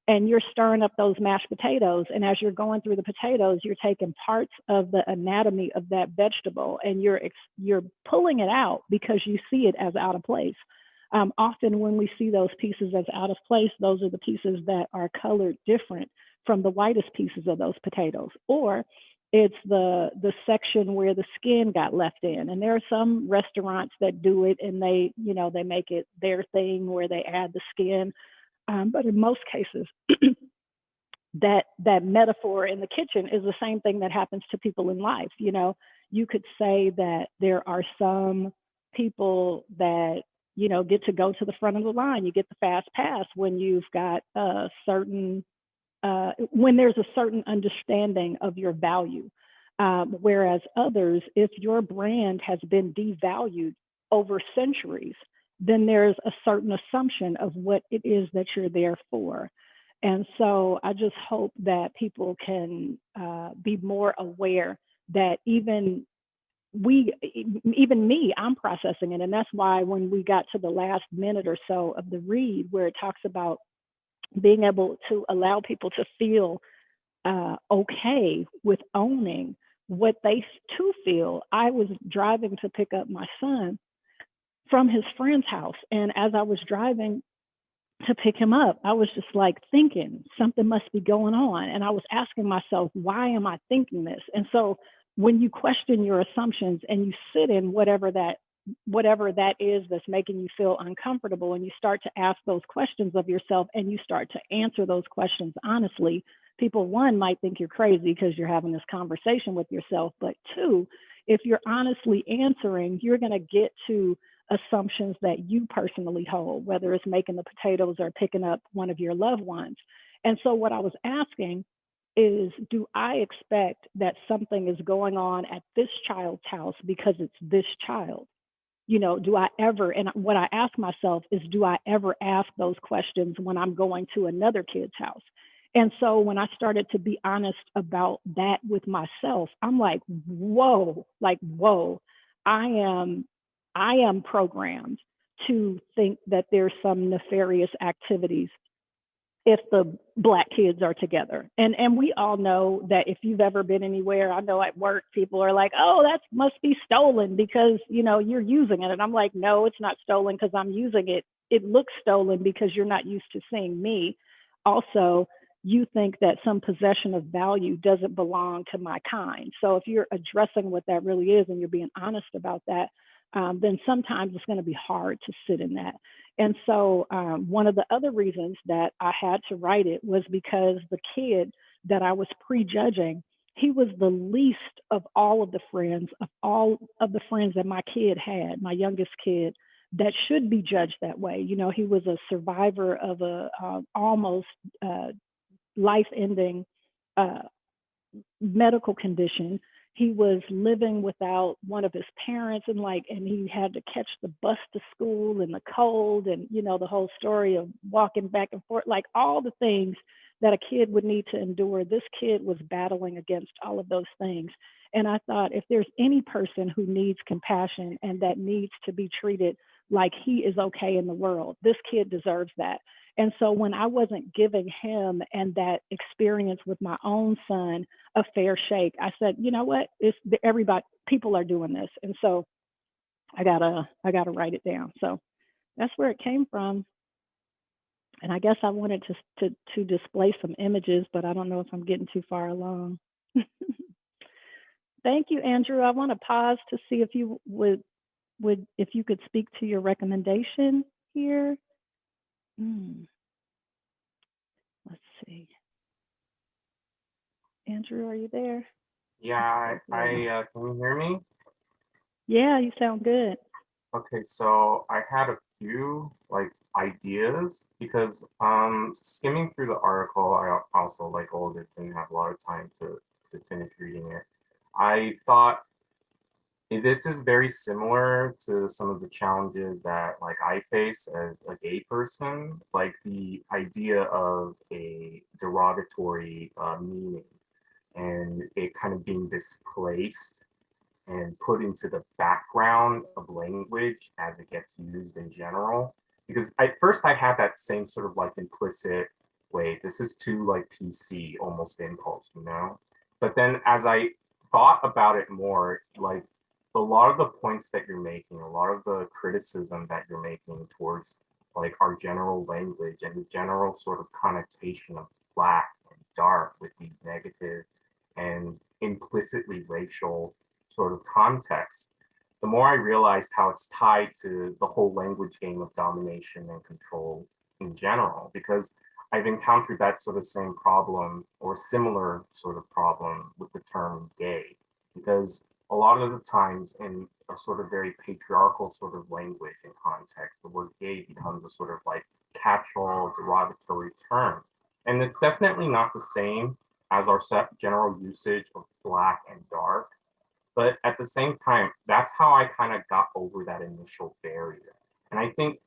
Speaker 2: and you're stirring up those mashed potatoes, and as you're going through the potatoes, you're taking parts of the anatomy of that vegetable and you're pulling it out because you see it as out of place. Often when we see those pieces as out of place, those are the pieces that are colored different from the whitest pieces of those potatoes, or it's the section where the skin got left in. And there are some restaurants that do it, and they make it their thing where they add the skin. But in most cases, that metaphor in the kitchen is the same thing that happens to people in life. You could say that there are some people that, get to go to the front of the line. You get the fast pass when you've got a certain, when there's a certain understanding of your value. Whereas others, if your brand has been devalued over centuries, then there's a certain assumption of what it is that you're there for. And so I just hope that people can be more aware that even me, I'm processing it. And that's why when we got to the last minute or so of the read, where it talks about being able to allow people to feel okay with owning what they too feel. I was driving to pick up my son from his friend's house. And as I was driving to pick him up, I was just like thinking something must be going on. And I was asking myself, why am I thinking this? And so when you question your assumptions and you sit in whatever that is that's making you feel uncomfortable, and you start to ask those questions of yourself and you start to answer those questions honestly, people, one, might think you're crazy because you're having this conversation with yourself. But two, if you're honestly answering, you're going to get to assumptions that you personally hold, whether it's making the potatoes or picking up one of your loved ones. And so what I was asking is, do I expect that something is going on at this child's house because it's this child? You know, do I ever, and what I ask myself is, do I ever ask those questions when I'm going to another kid's house? And so when I started to be honest about that with myself, I'm like, whoa, I am programmed to think that there's some nefarious activities if the Black kids are together. And we all know that if you've ever been anywhere, I know at work, people are like, oh, that must be stolen because, you know, you're using it. And I'm like, no, it's not stolen because I'm using it. It looks stolen because you're not used to seeing me. Also, you think that some possession of value doesn't belong to my kind. So if you're addressing what that really is and you're being honest about that, then sometimes it's going to be hard to sit in that. And so one of the other reasons that I had to write it was because the kid that I was prejudging, he was the least of all of the friends, that my kid had, my youngest kid, that should be judged that way. You know, he was a survivor of a almost life-ending medical condition. He was living without one of his parents, and he had to catch the bus to school in the cold, and you know, the whole story of walking back and forth, like all the things that a kid would need to endure. This kid was battling against all of those things. And I thought, if there's any person who needs compassion and that needs to be treated like he is okay in the world, this kid deserves that. And so when I wasn't giving him and that experience with my own son a fair shake, I said, you know what? People are doing this. And so I gotta write it down. So that's where it came from. And I guess I wanted to display some images, but I don't know if I'm getting too far along. Thank you, Andrew. I want to pause to see if you if you could speak to your recommendation here. Let's see. Andrew, are you there?
Speaker 8: Yeah, I can you hear me?
Speaker 2: Yeah, you sound good.
Speaker 8: Okay, so I had a few ideas because skimming through the article, I also, like Olga, didn't have a lot of time to finish reading it. I thought this is very similar to some of the challenges that I face as a gay person, like the idea of a derogatory meaning and it kind of being displaced and put into the background of language as it gets used in general. Because at first I had that same sort of implicit, wait, this is too PC almost impulse, you know? But then as I thought about it more, a lot of the points that you're making, a lot of the criticism that you're making towards our general language and the general sort of connotation of Black and dark with these negative and implicitly racial sort of context, the more I realized how it's tied to the whole language game of domination and control in general, because I've encountered that sort of same problem or similar sort of problem with the term gay, because a lot of the times in a sort of very patriarchal sort of language and context, the word gay becomes a sort of catch-all derogatory term. And it's definitely not the same as our general usage of Black and dark. But at the same time, that's how I kind of got a over that initial barrier. And I think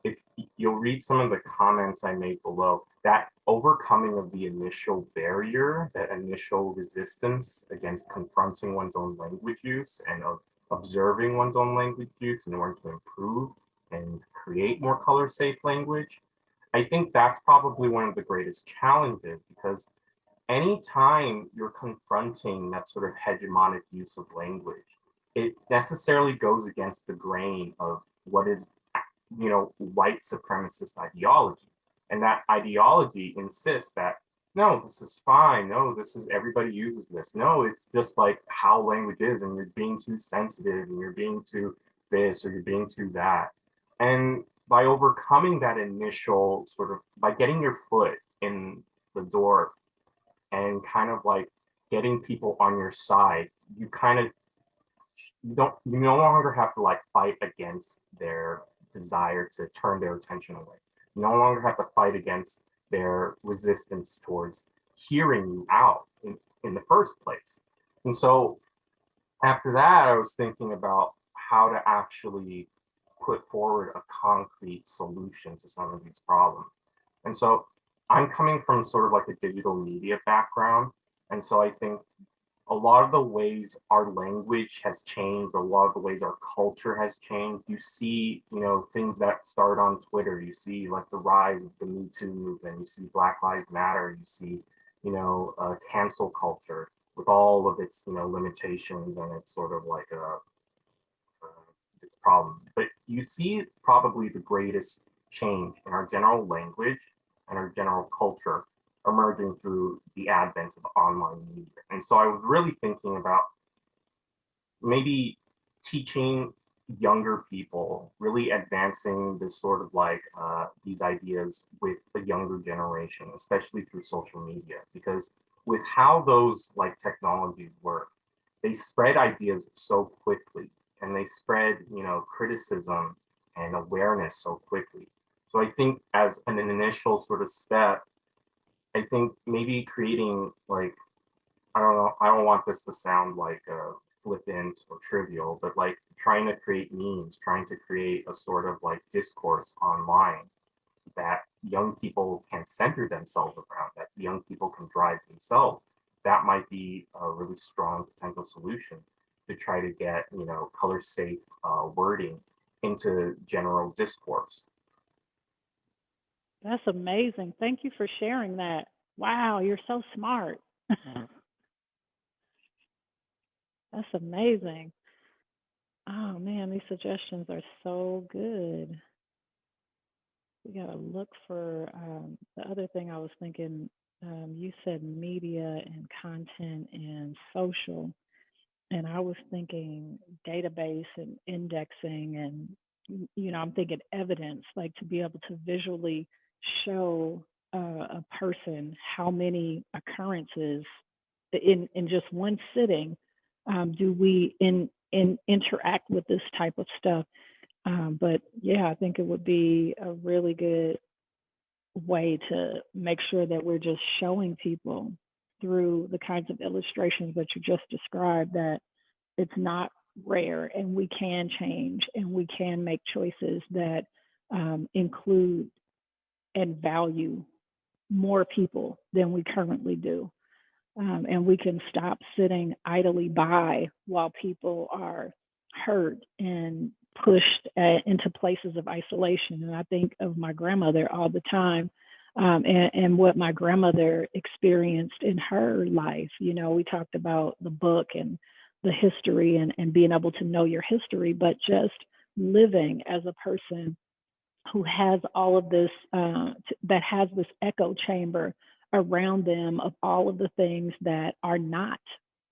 Speaker 8: if you'll read some of the comments I made below, that overcoming of the initial barrier, that initial resistance against confronting one's own language use and of observing one's own language use in order to improve and create more color safe language, I think that's probably one of the greatest challenges, because anytime you're confronting that sort of hegemonic use of language, it necessarily goes against the grain of what is, white supremacist ideology. And that ideology insists that, no, this is fine. No, this is, everybody uses this. No, it's just like how language is, and you're being too sensitive, and you're being too this, or you're being too that. And by overcoming that initial sort of, by getting your foot in the door and kind of like getting people on your side, you kind of, you no longer have to like fight against their desire to turn their attention away. You no longer have to fight against their resistance towards hearing you out in the first place. And so after that, I was thinking about how to actually put forward a concrete solution to some of these problems. And so I'm coming from sort of like a digital media background. And so I think a lot of the ways our language has changed, a lot of the ways our culture has changed. You see, things that start on Twitter, you see like the rise of the Me Too movement, you see Black Lives Matter, you see, cancel culture with all of its, limitations and its sort of like its problems. But you see probably the greatest change in our general language and our general culture emerging through the advent of online media. And so I was really thinking about maybe teaching younger people, really advancing this sort of like these ideas with the younger generation, especially through social media, because with how those like technologies work, they spread ideas so quickly, and they spread, criticism and awareness so quickly. So I think as an initial sort of step, I think maybe creating like, I don't know, I don't want this to sound like flippant or trivial, but like trying to create memes, trying to create a sort of like discourse online that young people can center themselves around, that young people can drive themselves. That might be a really strong potential solution to try to get, color safe wording into general discourse.
Speaker 2: That's amazing. Thank you for sharing that. Wow, you're so smart. That's amazing. Oh man, these suggestions are so good. We gotta look for the other thing I was thinking. You said media and content and social, and I was thinking database and indexing, and I'm thinking evidence, like to be able to visually show a person how many occurrences in just one sitting do we interact with this type of stuff. But yeah, I think it would be a really good way to make sure that we're just showing people through the kinds of illustrations that you just described that it's not rare, and we can change, and we can make choices that include and value more people than we currently do. And we can stop sitting idly by while people are hurt and pushed into places of isolation. And I think of my grandmother all the time, and what my grandmother experienced in her life. We talked about the book and the history and being able to know your history, but just living as a person who has all of this, that has this echo chamber around them of all of the things that are not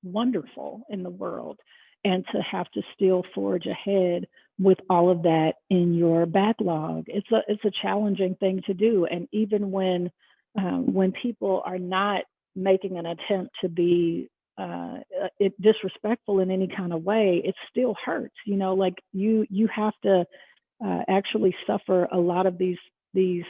Speaker 2: wonderful in the world, and to have to still forge ahead with all of that in your backlog. It's a challenging thing to do. And even when people are not making an attempt to be disrespectful in any kind of way, it still hurts. Like you have to actually suffer a lot of these things.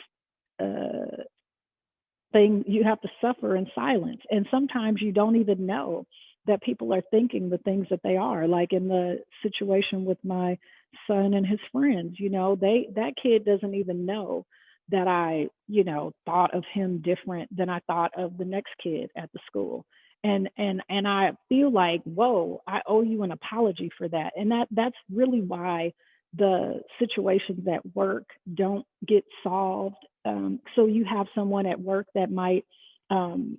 Speaker 2: You have to suffer in silence, and sometimes you don't even know that people are thinking the things that they are. Like in the situation with my son and his friends, that kid doesn't even know that I, thought of him different than I thought of the next kid at the school. And I feel like, whoa, I owe you an apology for that. And that's really why the situations at work don't get solved. So you have someone at work that um,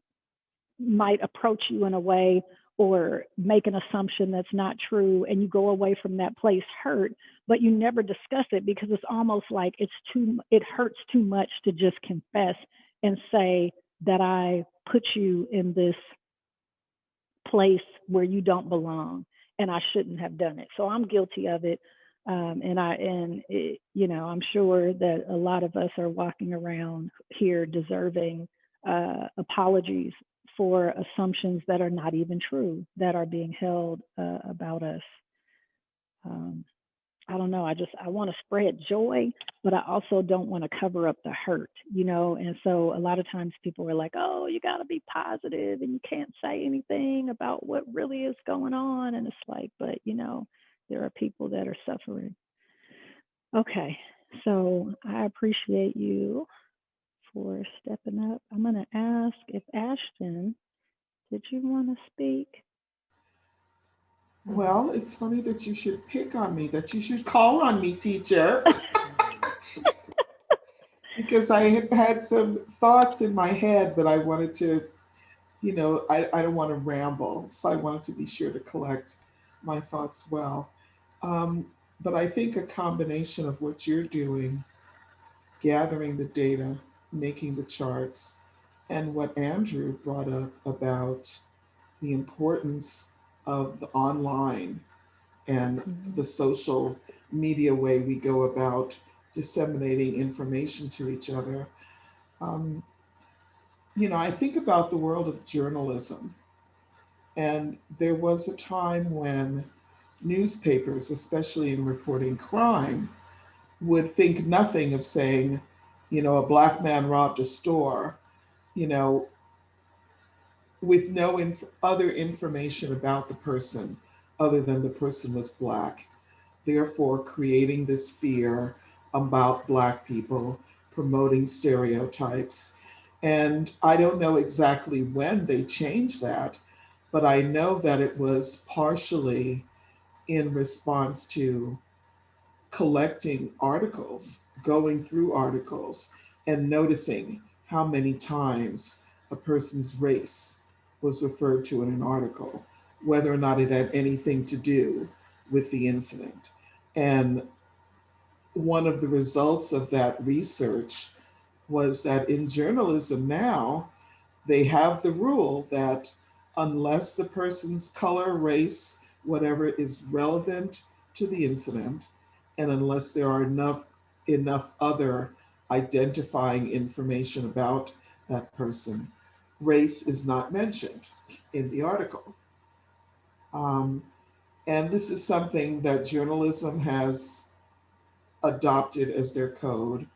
Speaker 2: might approach you in a way or make an assumption that's not true, and you go away from that place hurt, but you never discuss it because it's almost like it hurts too much to just confess and say that I put you in this place where you don't belong and I shouldn't have done it. So I'm guilty of it. I'm sure that a lot of us are walking around here deserving apologies for assumptions that are not even true, that are being held about us. Um, I don't know. I want to spread joy, but I also don't want to cover up the hurt, And so a lot of times people are like, "Oh, you got to be positive, and you can't say anything about what really is going on." And it's like, but there are people that are suffering. Okay, so I appreciate you for stepping up. I'm going to ask if Ashton, did you want to speak?
Speaker 9: Well, it's funny that you should pick on me, that you should call on me, teacher, because I have had some thoughts in my head, but I wanted to, I don't want to ramble. So I wanted to be sure to collect my thoughts well. Um, but I think a combination of what you're doing, gathering the data, making the charts, and what Andrew brought up about the importance of the online and
Speaker 2: Mhm.
Speaker 9: the social media way we go about disseminating information to each other. Um, I think about the world of journalism, and there was a time when newspapers, especially in reporting crime, would think nothing of saying, a black man robbed a store, you know, with no other information about the person other than the person was black, therefore creating this fear about Black people, promoting stereotypes. And I don't know exactly when they changed that, but I know that it was partially in response to collecting articles, going through articles, and noticing how many times a person's race was referred to in an article, whether or not it had anything to do with the incident. And one of the results of that research was that in journalism now, they have the rule that unless the person's color, race, whatever is relevant to the incident, and unless there are enough other identifying information about that person, race is not mentioned in the article. Um, and this is something that journalism has adopted as their code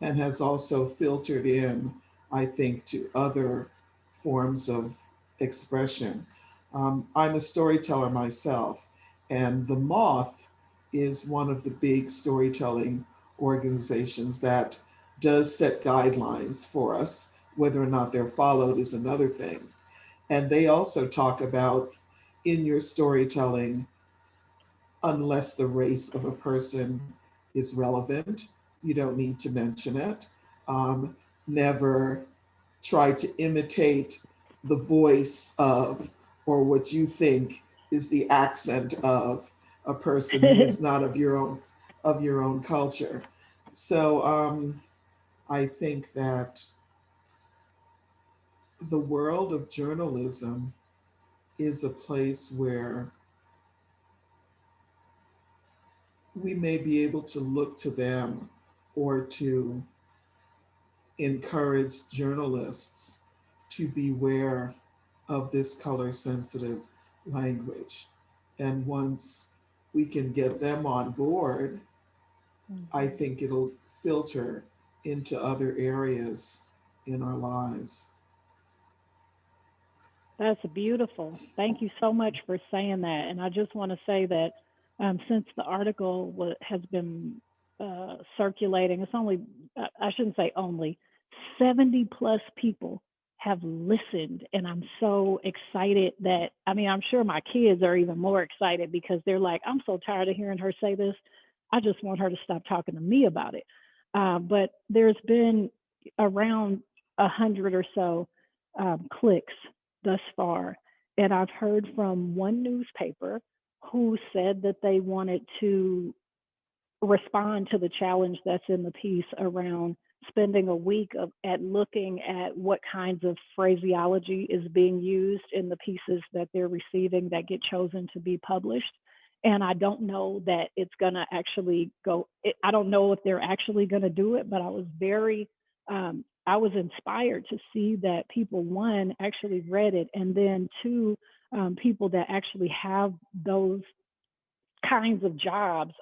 Speaker 9: and has also filtered in, I think, to other forms of expression. I'm a storyteller myself, and The Moth is one of the big storytelling organizations that does set guidelines for us. Whether or not they're followed is another thing. And they also talk about in your storytelling, unless the race of a person is relevant, you don't need to mention it. Um, Never try to imitate the voice of or what you think is the accent of a person who is not of your own culture. So I think that the world of journalism is a place where we may be able to look to them or to encourage journalists to beware of this color sensitive language. And once we can get them on board, I
Speaker 2: Mhm.
Speaker 9: think it'll filter into other areas in our lives.
Speaker 2: That's beautiful. Thank you so much for saying that. And I just want to say that since the article has been circulating, it's only, I shouldn't say only, 70 plus people have listened. And I'm so excited that, I mean, I'm sure my kids are even more excited because they're like, I'm so tired of hearing her say this. I just want her to stop talking to me about it. But there's been around 100 or so clicks thus far. And I've heard from one newspaper who said that they wanted to respond to the challenge that's in the piece around spending a week at looking at what kinds of phraseology is being used in the pieces that they're receiving that get chosen to be published. And I don't know that it's going to actually go, I don't know if they're actually going to do it, but I was inspired to see that people, one, actually read it, and then two, people that actually have those kinds of jobs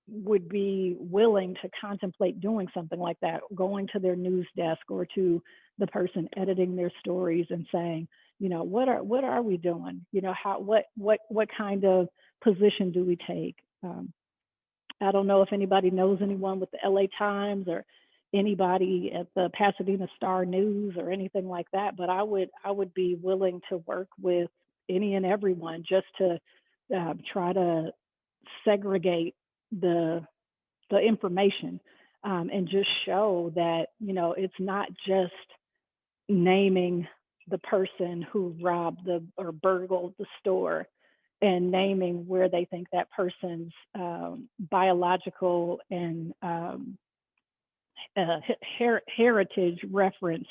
Speaker 2: would be willing to contemplate doing something like that, going to their news desk or to the person editing their stories and saying, you know, what are we doing? You know, what kind of position do we take? I don't know if anybody knows anyone with the LA Times or anybody at the Pasadena Star News or anything like that, but I would be willing to work with any and everyone just to try to segregate the information, and just show that, you know, it's not just naming the person who robbed or burgled the store and naming where they think that person's biological and heritage reference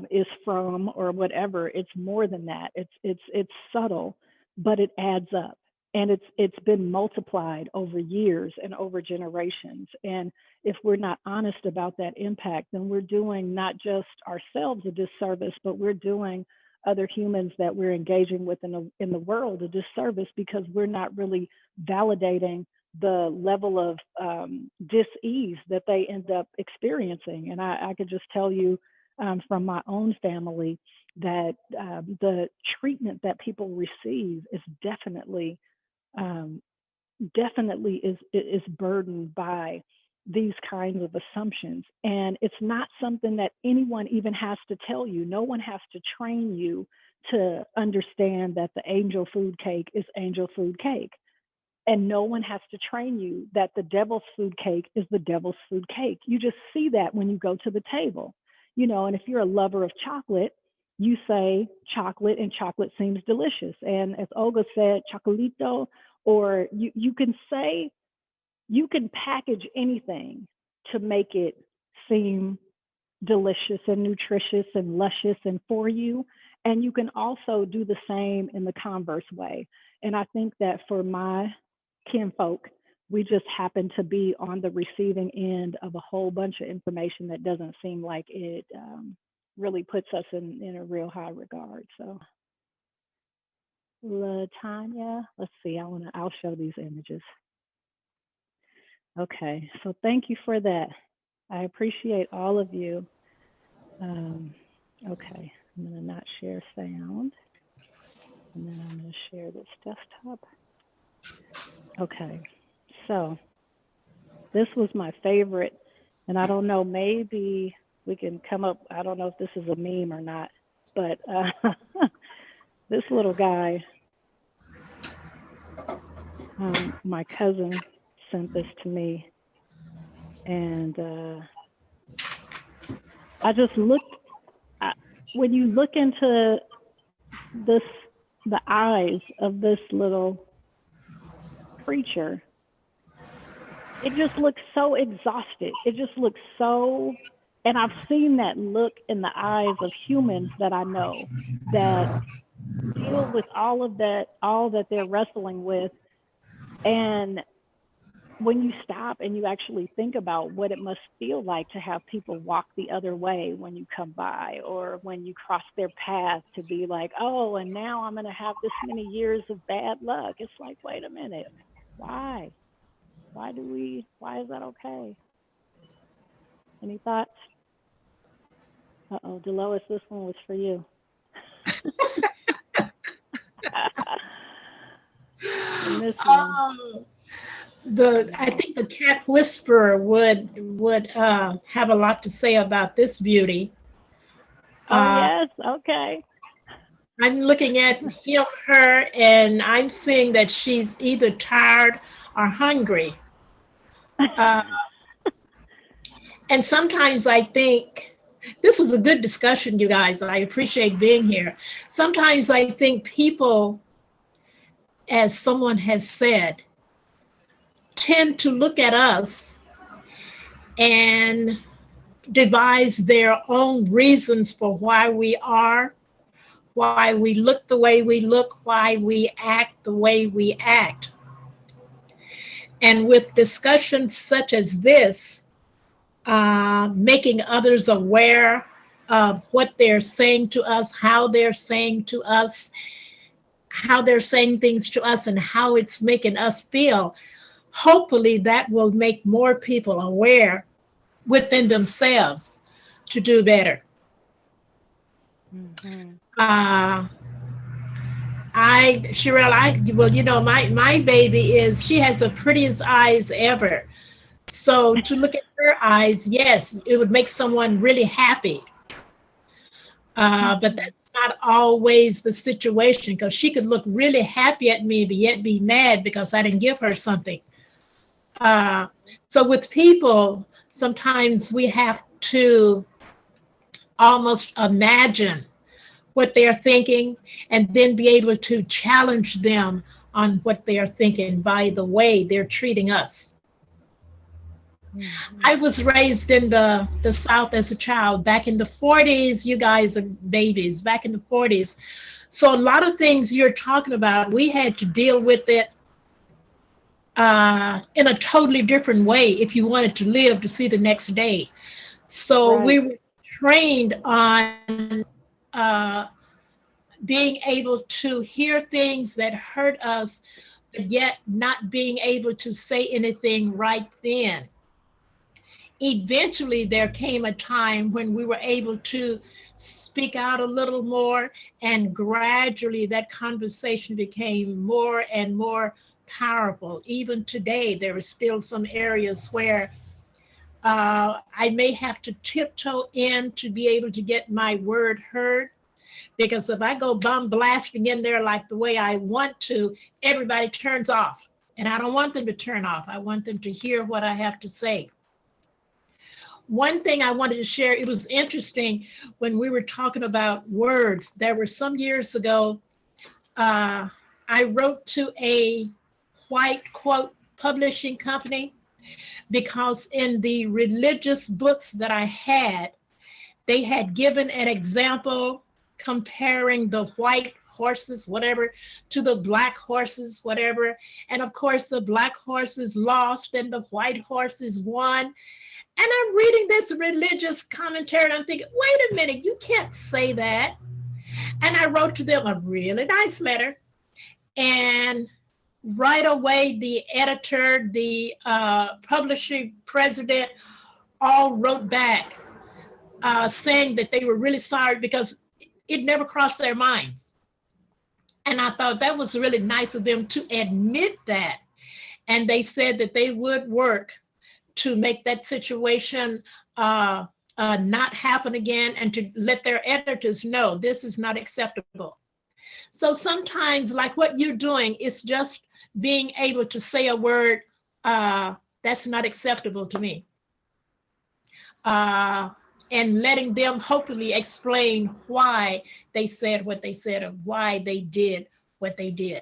Speaker 2: is from or whatever. It's more than that. It's subtle, but it adds up, and it's been multiplied over years and over generations. And if we're not honest about that impact, then we're doing not just ourselves a disservice, but we're doing other humans that we're engaging with in the world a disservice, because we're not really validating the level of dis-ease that they end up experiencing. And I could just tell you from my own family that the treatment that people receive is definitely is burdened by these kinds of assumptions. And it's not something that anyone even has to tell you. No one has to train you to understand that the angel food cake is angel food cake. And no one has to train you that the devil's food cake is the devil's food cake. You just see that when you go to the table, you know. And if you're a lover of chocolate, you say chocolate, and chocolate seems delicious. And as Olga said, chocolito, or you can say, you can package anything to make it seem delicious and nutritious and luscious and for you. And you can also do the same in the converse way. And I think that for my kinfolk, we just happen to be on the receiving end of a whole bunch of information that doesn't seem like it really puts us in a real high regard. So, Latanya, let's see, I'll show these images. Okay, so thank you for that. I appreciate all of you. Okay, I'm gonna not share sound, and then I'm gonna share this desktop. Okay, so this was my favorite, and I don't know, maybe we can come up, I don't know if this is a meme or not, but this little guy, my cousin sent this to me, and I just looked, when you look into this, the eyes of this little creature, it just looks so exhausted. It just looks so, and I've seen that look in the eyes of humans that I know that deal with all that they're wrestling with. And when you stop and you actually think about what it must feel like to have people walk the other way when you come by, or when you cross their path, to be like, oh, and now I'm going to have this many years of bad luck. It's like, wait a minute, why? Why is that okay? Any thoughts? Uh-oh, Delois, this one was for you. I miss him.
Speaker 10: I think the cat whisperer would have a lot to say about this beauty.
Speaker 2: Oh
Speaker 10: Uh,
Speaker 2: yes, okay.
Speaker 10: I'm looking at him, her, and I'm seeing that she's either tired or hungry. Uh, and sometimes I think this was a good discussion, you guys. I appreciate being here. Sometimes I think people, as someone has said, tend to look at us and devise their own reasons for why we are, why we look the way we look, why we act the way we act. And with discussions such as this, making others aware of what they're saying to us, how they're saying to us, how they're saying things to us, and how it's making us feel, hopefully that will make more people aware within themselves to do better.
Speaker 2: Hmm.
Speaker 10: Uh, Sherelle, well, my baby she has the prettiest eyes ever. So to look at her eyes, yes, it would make someone really happy. But
Speaker 2: Hmm.
Speaker 10: that's not always the situation because she could look really happy at me, but yet be mad because I didn't give her something. Uh, so with people, sometimes we have to almost imagine what they're thinking and then be able to challenge them on what they are thinking by the way they're treating us. I
Speaker 2: Hmm.
Speaker 10: was raised in the South as a child back in the 40s. You guys are babies back in the 40s. So a lot of things you're talking about, we had to deal with it in a totally different way if you wanted to live to see the next day. So we
Speaker 2: Right.
Speaker 10: were trained on uh, being able to hear things that hurt us, but yet not being able to say anything right then. Eventually, there came a time when we were able to speak out a little more, and gradually that conversation became more and more powerful. Even today, there are still some areas where I may have to tiptoe in to be able to get my word heard. Because if I go bomb blasting in there like the way I want to, everybody turns off. And I don't want them to turn off. I want them to hear what I have to say. One thing I wanted to share, it was interesting when we were talking about words. There were some years ago, uh, I wrote to a white quote publishing company because in the religious books that I had, they had given an example comparing the white horses, whatever, to the black horses, whatever. And of course, the black horses lost and the white horses won. And I'm reading this religious commentary and I'm thinking, wait a minute, you can't say that. And I wrote to them a really nice letter. And right away, the editor, the publishing president, all wrote back saying that they were really sorry because it never crossed their minds. And I thought that was really nice of them to admit that. And they said that they would work to make that situation not happen again and to let their editors know this is not acceptable. So sometimes, like what you're doing, is just being able to say a word that's not acceptable to me. Uh, and letting them hopefully explain why they said what they said or why they did what they did.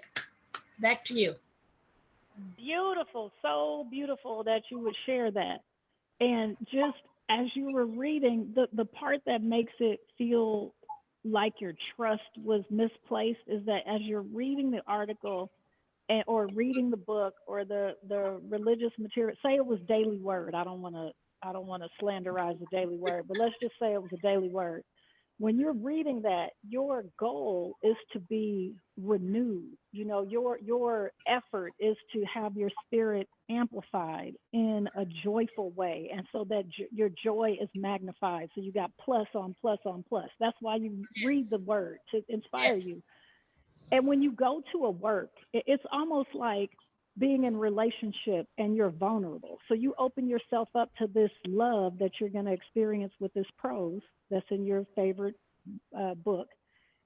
Speaker 10: Back to you.
Speaker 2: Beautiful, so beautiful that you would share that. And just as you were reading, the part that makes it feel like your trust was misplaced is that as you're reading the article or reading the book or the religious material, say it was Daily Word. I don't want to slanderize the Daily Word, but let's just say it was a Daily Word. When you're reading that, your goal is to be renewed. Your effort is to have your spirit amplified in a joyful way, and so that your joy is magnified. So you got plus on plus on plus. That's why you read the
Speaker 10: Yes.
Speaker 2: word to inspire
Speaker 10: Yes.
Speaker 2: you. And when you go to a work, it's almost like being in relationship and you're vulnerable. So you open yourself up to this love that you're going to experience with this prose that's in your favorite book.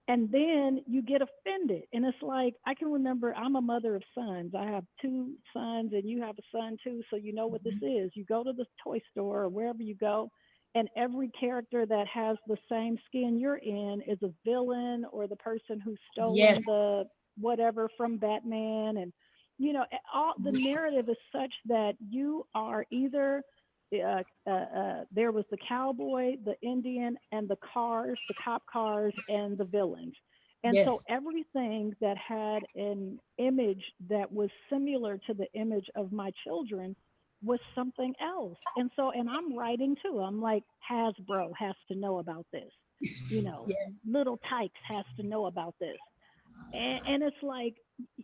Speaker 2: And then you get offended. And it's like, I can remember I'm a mother of sons. I have two sons and you have a son too. So you know what this is. You go to the toy store or wherever you go, and every character that has the same skin you're in is a villain or the person who's
Speaker 10: Yes.
Speaker 2: stolen the whatever from Batman. And, you know, all the narrative is such that you are either there was the cowboy, the Indian, and the cars, the cop cars, and the villains. And so
Speaker 10: Yes.
Speaker 2: everything that had an image that was similar to the image of my children was something else. And so, and I'm writing too. I'm like, Hasbro has to know about this. You know,
Speaker 10: Yes.
Speaker 2: Little Tykes has to know about this. And it's like,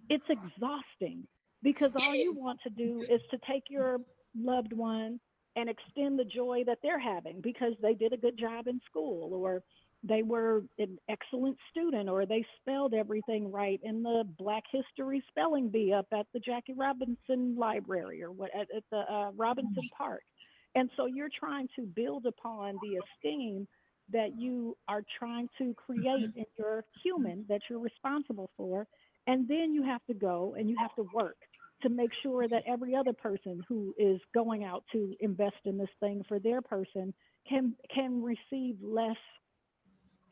Speaker 2: it's exhausting because all you want to do is to take your loved one and extend the joy that they're having because they did a good job in school, or they were an excellent student, or they spelled everything right in the Black History Spelling Bee up at the Jackie Robinson Library, or what at the Robinson Park. And so you're trying to build upon the esteem that you are trying to create in your human that you're responsible for. And then you have to go and you have to work to make sure that every other person who is going out to invest in this thing for their person can receive less,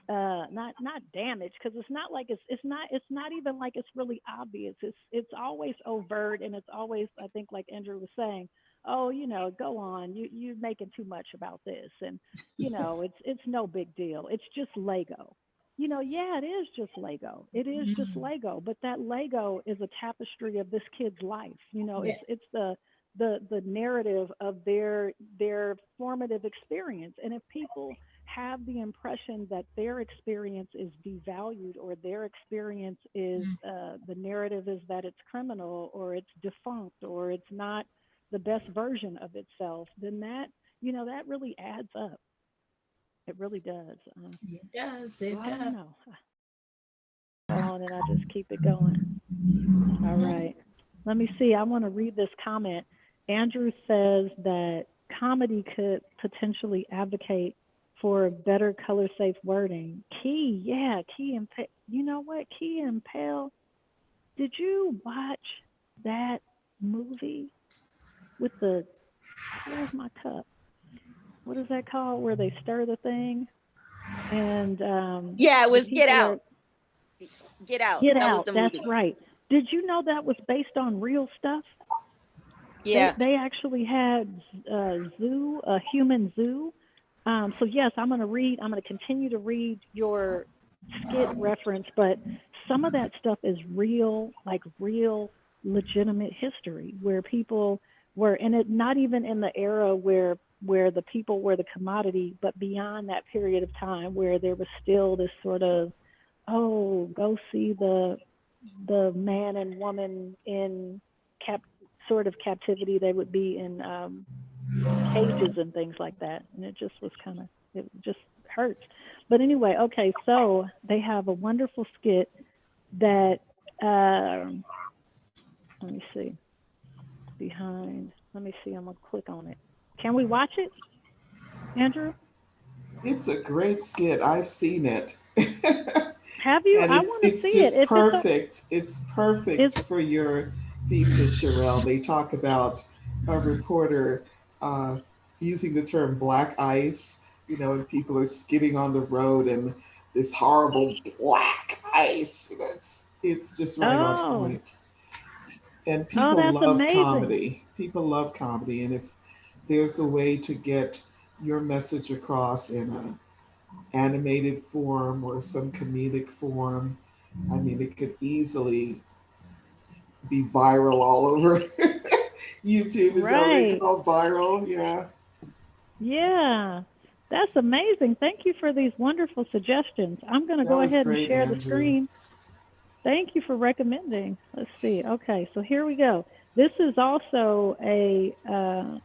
Speaker 2: not damage, because it's not like it's not even like it's really obvious. It's always overt, and it's always, I think, like Andrew was saying, oh, go on, you're making too much about this. And it's no big deal, it's just Lego. Yeah, it is just Lego. It is just
Speaker 10: Mhm.
Speaker 2: Lego, but that Lego is a tapestry of this kid's life. It's
Speaker 10: Yes.
Speaker 2: the narrative of their formative experience. And if people have the impression that their experience is devalued, or their experience is,
Speaker 10: Mm.
Speaker 2: the narrative is that it's criminal, or it's defunct, or it's not the best version of itself, then that really adds up. It really does.
Speaker 10: It does.
Speaker 2: So
Speaker 10: It
Speaker 2: I don't
Speaker 10: does.
Speaker 2: know. Go on, and I just keep it going. All
Speaker 10: Mhm.
Speaker 2: right. Let me see. I want to read this comment. Andrew says that comedy could potentially advocate for better color safe wording. Key and Pale. You know what? Key and Pale, did you watch that movie with where's my cup? What is that called? Where they stir the thing and
Speaker 6: Yeah, it
Speaker 2: the
Speaker 6: was Get
Speaker 2: people are
Speaker 6: Out. Get Out.
Speaker 2: Get
Speaker 6: That was
Speaker 2: Out.
Speaker 6: the
Speaker 2: That's
Speaker 6: movie.
Speaker 2: right. Did you know that was based on real stuff? They
Speaker 6: Yeah.
Speaker 2: they actually had a human zoo. So yes, I'm going to read. I'm going to continue to read your skit reference, but some of that stuff is real, like real, legitimate history where people were, and it not even in the era where the people were the commodity, but beyond that period of time where there was still this sort of, oh, go see the man and woman in cap sort of captivity. They would be in cages and things like that, and it just was kind of, it just hurts. But anyway, okay, so they have a wonderful skit that let me see behind. Let me see. I'm gonna click on it. Can we watch it, Andrew?
Speaker 9: It's a great skit. I've seen it.
Speaker 2: Have you?
Speaker 9: And
Speaker 2: I
Speaker 9: it's
Speaker 2: want to
Speaker 9: it's
Speaker 2: see it.
Speaker 9: just
Speaker 2: If it's a,
Speaker 9: perfect. It's
Speaker 2: is
Speaker 9: perfect for your thesis, Sherelle. They talk about a reporter uh, using the term black ice. And people are skidding on the road, and this horrible black ice. It's just right on
Speaker 2: oh
Speaker 9: point. And
Speaker 2: oh,
Speaker 9: people
Speaker 2: that's
Speaker 9: love
Speaker 2: amazing.
Speaker 9: comedy. People love comedy, and if there's a way to get your message across in a animated form or some comedic form, I mean, it could easily be viral all over. YouTube, is that what they
Speaker 2: Right.
Speaker 9: call viral? Yeah,
Speaker 2: Yeah, that's amazing. Thank you for these wonderful suggestions. I'm going to
Speaker 9: that
Speaker 2: go
Speaker 9: was
Speaker 2: ahead and
Speaker 9: great,
Speaker 2: share the
Speaker 9: Andrew.
Speaker 2: screen. Thank you for recommending. Let's see. Okay, so here we go. This is also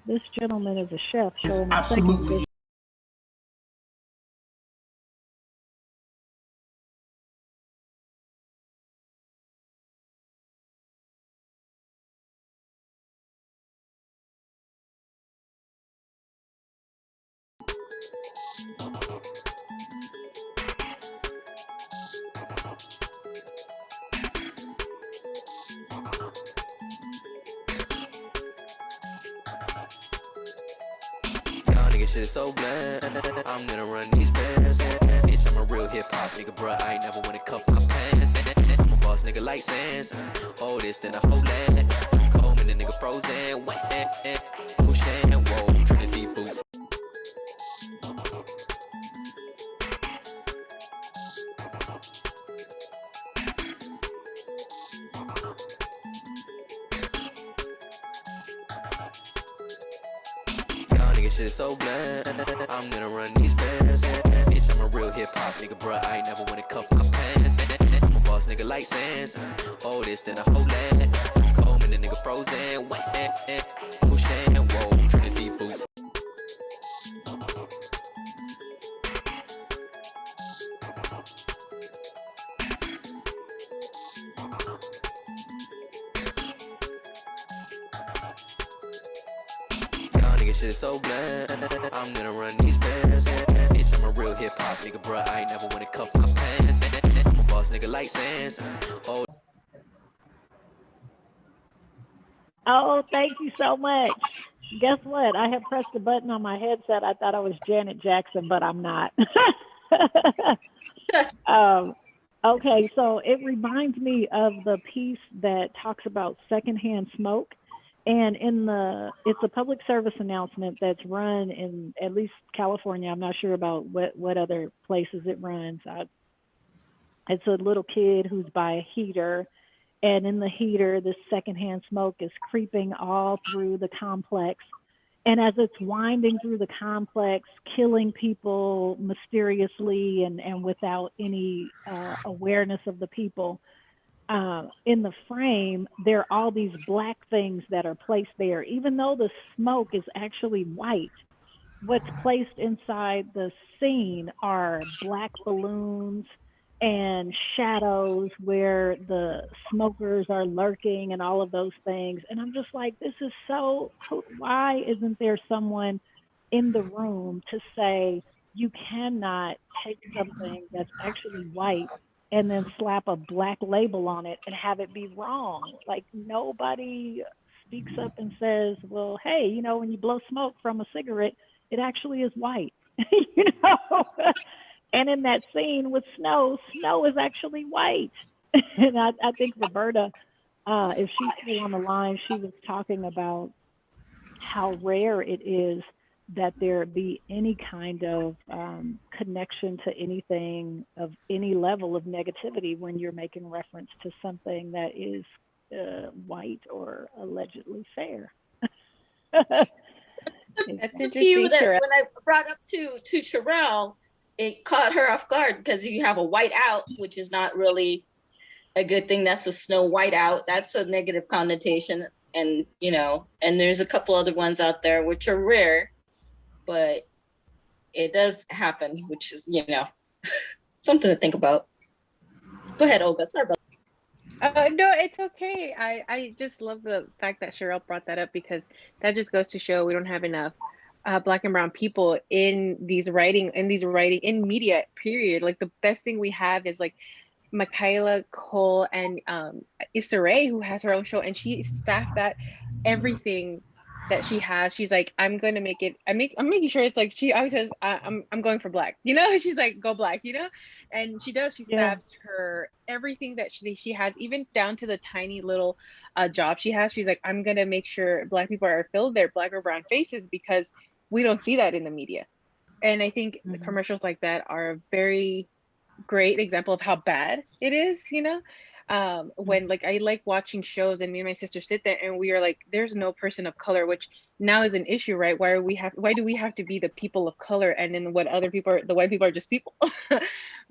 Speaker 2: this gentleman is a chef
Speaker 11: It's
Speaker 2: showing a second
Speaker 11: absolutely
Speaker 2: edition.
Speaker 11: shit so bland. I'm gonna run these bands. Bitch, I'm a real hip hop nigga, bruh. I ain't never wanna cuff my pants. I'm a boss nigga like Sands. Oh, this, then a whole land. Coleman, the nigga frozen. Push and whoa, Trinity boots. Y'all nigga shit so bland. I'm gonna run these bands. Bitch, I'm a real hip hop nigga, bruh. I ain't never wanna cuff my pants. I'm a boss nigga like Sands. Oh, this, then a whole land. Coleman, the nigga frozen. Push and whoa, Trinity boots. Y'all nigga shit so bland. I'm gonna run these bands. Bitch, I'm a real hip hop nigga, bruh. I ain't never wanna cuff my pants. I'm a boss nigga like Sands. Oh.
Speaker 2: Oh, thank you so much. Guess what? I had pressed a button on my headset. I thought I was Janet Jackson, but I'm not. Okay, so it reminds me of the piece that talks about secondhand smoke. And it's a public service announcement that's run in at least California. I'm not sure about what other places it runs. It's a little kid who's by a heater, and in the heater, this secondhand smoke is creeping all through the complex. And as it's winding through the complex, killing people mysteriously and without any awareness of the people, in the frame, there are all these black things that are placed there. Even though the smoke is actually white, what's placed inside the scene are black balloons and shadows where the smokers are lurking and all of those things. And I'm just like, this is so, why isn't there someone in the room to say, you cannot take something that's actually white and then slap a black label on it and have it be wrong? Like, nobody speaks up and says, well, hey, you know, when you blow smoke from a cigarette, it actually is white, you know? And in that scene with snow is actually white. And I think Roberta, if she's still on the line, she was talking about how rare it is that there be any kind of connection to anything of any level of negativity when you're making reference to something that is white or allegedly fair.
Speaker 6: That's
Speaker 4: That's
Speaker 6: a few
Speaker 4: interesting,
Speaker 6: that
Speaker 4: Sherelle.
Speaker 6: when I brought up to Sherelle, it caught her off guard because you have a white out, which is not really a good thing. That's a snow white out. That's a negative connotation. And, you know, and there's a couple other ones out there which are rare, but it does happen, which is, you know, something to think about. Go ahead, Olga. Sorry about
Speaker 4: No, it's okay. I just love the fact that Sherelle brought that up, because that just goes to show we don't have enough Black and brown people in writing in media, period. Like, the best thing we have is like Michaela Cole and Issa Rae, who has her own show, and she staffed that everything that she has. She's like, I'm going to make it. I'm making sure it's like, she always says, I'm going for Black. You know, she's like, go Black. You know, and she does. She
Speaker 2: Yeah.
Speaker 4: staffs her everything that she has, even down to the tiny little job she has. She's like, I'm going to make sure Black people are filled there, Black or brown faces, because we don't see that in the media. And I think the commercials like that are a very great example of how bad it is, you know. When, like, I like watching shows and me and my sister sit there and we are like, there's no person of color, which now is an issue, right? Why do we have to be the people of color, and then what other people are, the white people are just people?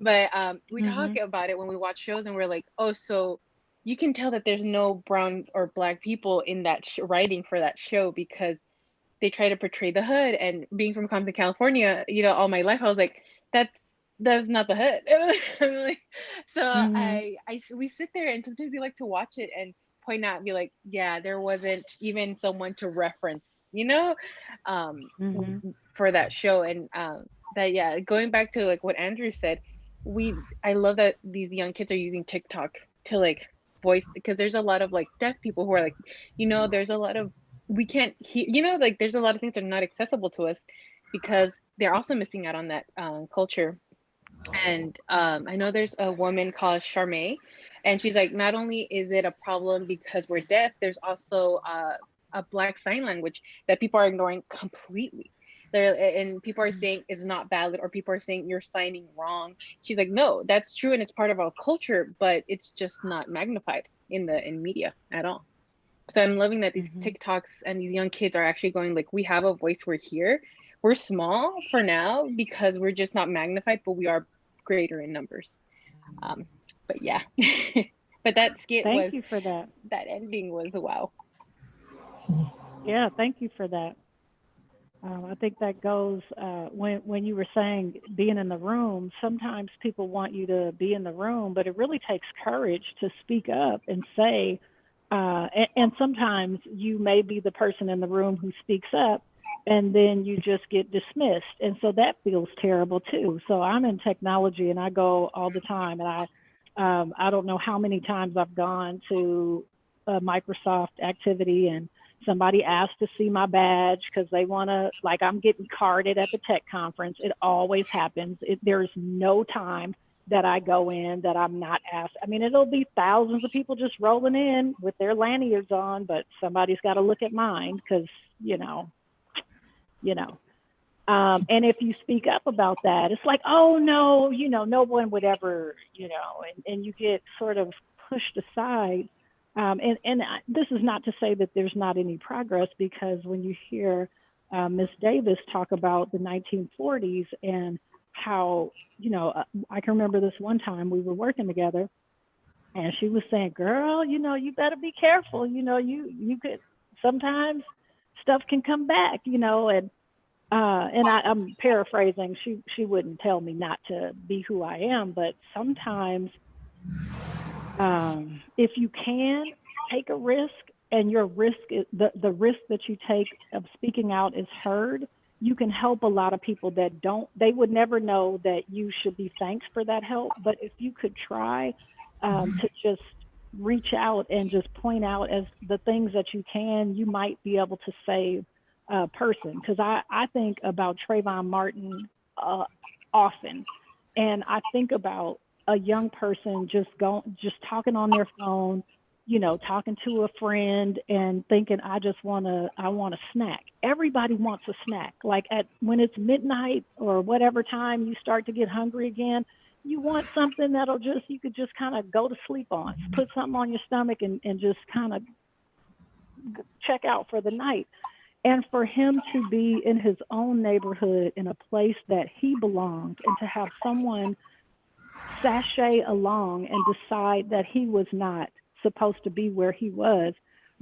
Speaker 4: But we talk about it when we watch shows, and we're like, oh, so you can tell that there's no brown or Black people in that writing for that show, because they try to portray the hood. And being from Compton, California, you know, all my life, I was like, that's not the hood. I'm like, so we sit there, and sometimes we like to watch it and point out, be like, yeah, there wasn't even someone to reference, you know, for that show. And that, yeah, going back to like what Andrew said, I love that these young kids are using TikTok to like voice, because there's a lot of like deaf people who are like, you know, there's a lot of, we can't hear, you know, like there's a lot of things that are not accessible to us. because they're also missing out on that culture. And I know there's a woman called Charmaine, and she's like, not only is it a problem because we're deaf, there's also a Black sign language that people are ignoring completely. And people are saying it's not valid, or people are saying you're signing wrong. She's like, no, that's true, and it's part of our culture, but it's just not magnified in media at all. So I'm loving that these TikToks and these young kids are actually going like, we have a voice, we're here. We're small for now because we're just not magnified, but we are greater in numbers. But yeah, but that skit
Speaker 2: Thank
Speaker 4: was,
Speaker 2: you for that.
Speaker 4: that ending was wow.
Speaker 2: Yeah, thank you for that. I think that goes when you were saying being in the room. Sometimes people want you to be in the room, but it really takes courage to speak up and say. And sometimes you may be the person in the room who speaks up, and then you just get dismissed, and so that feels terrible too. So I'm in technology, and I go all the time, and I don't know how many times I've gone to a Microsoft activity and somebody asked to see my badge because they want to, like, I'm getting carded at the tech conference. It always happens. There's no time that I go in that I'm not asked. I mean, it'll be thousands of people just rolling in with their lanyards on, but somebody's got to look at mine because, you know. And if you speak up about that, it's like, oh no, no one would ever, and you get sort of pushed aside. This is not to say that there's not any progress, because when you hear Miss Davis talk about the 1940s and how, I can remember this one time we were working together, and she was saying, girl, you better be careful. You could, sometimes stuff can come back, and I'm paraphrasing. She wouldn't tell me not to be who I am, but sometimes if you can take a risk, and your risk is the risk that you take of speaking out is heard, you can help a lot of people that they would never know that you should be thanked for that help. But if you could try to just reach out and just point out as the things that you can, you might be able to save a person. Because I think about Trayvon Martin often, and I think about a young person just talking on their phone, talking to a friend and thinking, I want a snack. Everybody wants a snack. Like when it's midnight or whatever time you start to get hungry again, you want something you could just kind of go to sleep on. Put something on your stomach and just kind of check out for the night. And for him to be in his own neighborhood, in a place that he belonged, and to have someone sashay along and decide that he was not supposed to be where he was,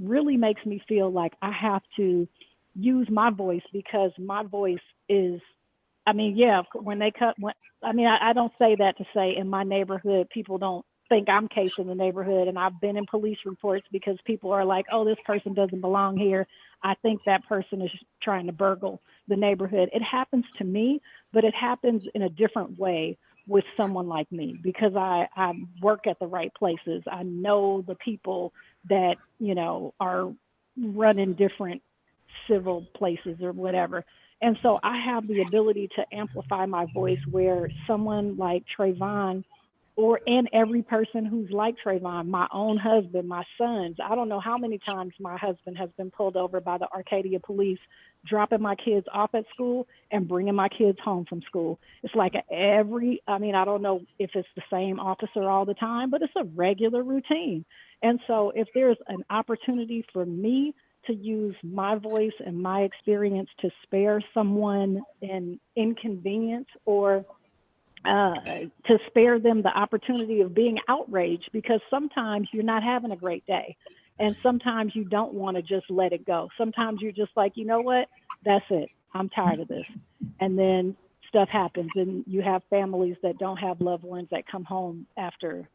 Speaker 2: really makes me feel like I have to use my voice, because my voice is, I don't say that to say in my neighborhood, people don't think I'm casing the neighborhood. And I've been in police reports because people are like, oh, this person doesn't belong here. I think that person is trying to burgle the neighborhood. It happens to me, but it happens in a different way with someone like me, because I work at the right places. I know the people that, are running different civil places or whatever. And so I have the ability to amplify my voice, where someone like Trayvon, and every person who's like Trayvon, my own husband, my sons. I don't know how many times my husband has been pulled over by the Arcadia police, dropping my kids off at school and bringing my kids home from school. It's like I don't know if it's the same officer all the time, but it's a regular routine. And so if there's an opportunity for me to use my voice and my experience to spare someone an inconvenience, or to spare them the opportunity of being outraged, because sometimes you're not having a great day, and sometimes you don't want to just let it go. Sometimes you're just like, you know what, that's it, I'm tired of this. And then stuff happens, and you have families that don't have loved ones that come home after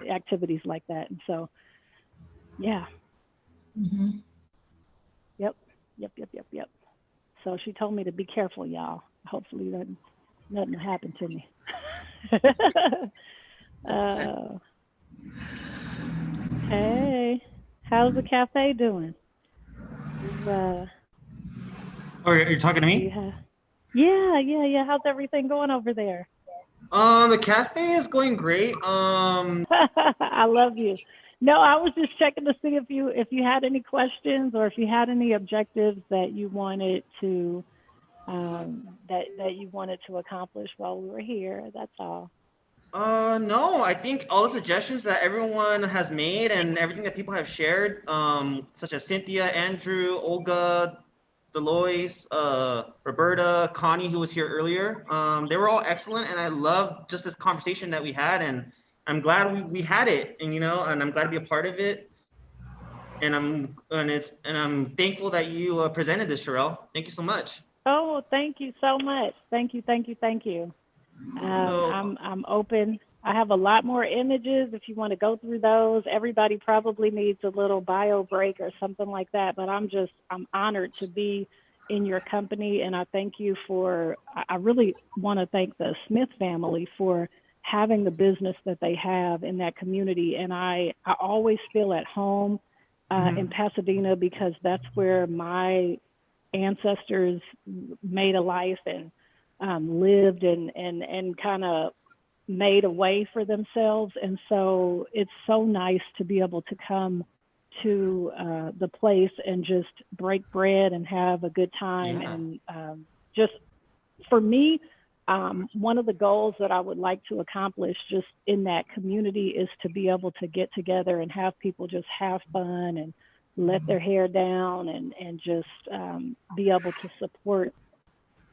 Speaker 2: activities like that. And so, yeah.
Speaker 10: Mm-hmm.
Speaker 2: Yep. So she told me to be careful, y'all. Hopefully nothing will happen to me. Hey, how's the cafe doing?
Speaker 3: Oh, you're talking to me?
Speaker 2: Yeah. How's everything going over there?
Speaker 3: The cafe is going great.
Speaker 2: I love you. No, I was just checking to see if you had any questions or if you had any objectives that you wanted to that you wanted to accomplish while we were here. That's all.
Speaker 3: No, I think all the suggestions that everyone has made and everything that people have shared, such as Cynthia, Andrew, Olga, Deloise, Roberta, Connie, who was here earlier, they were all excellent, and I love just this conversation that we had, and I'm glad we had it, and and I'm glad to be a part of it, and I'm thankful that you presented this, Sherelle. Thank you so much.
Speaker 2: Oh, thank you so much. Thank you.
Speaker 3: So,
Speaker 2: I'm open. I have a lot more images if you want to go through those. Everybody probably needs a little bio break or something like that, but I'm honored to be in your company, and I thank you for, I really want to thank the Smith family for having the business that they have in that community. And I always feel at home in Pasadena because that's where my ancestors made a life and lived and kind of made a way for themselves. And so it's so nice to be able to come to the place and just break bread and have a good time.
Speaker 3: yeah.
Speaker 2: And just for me, one of the goals that I would like to accomplish just in that community is to be able to get together and have people just have fun and let their hair down and just be able to support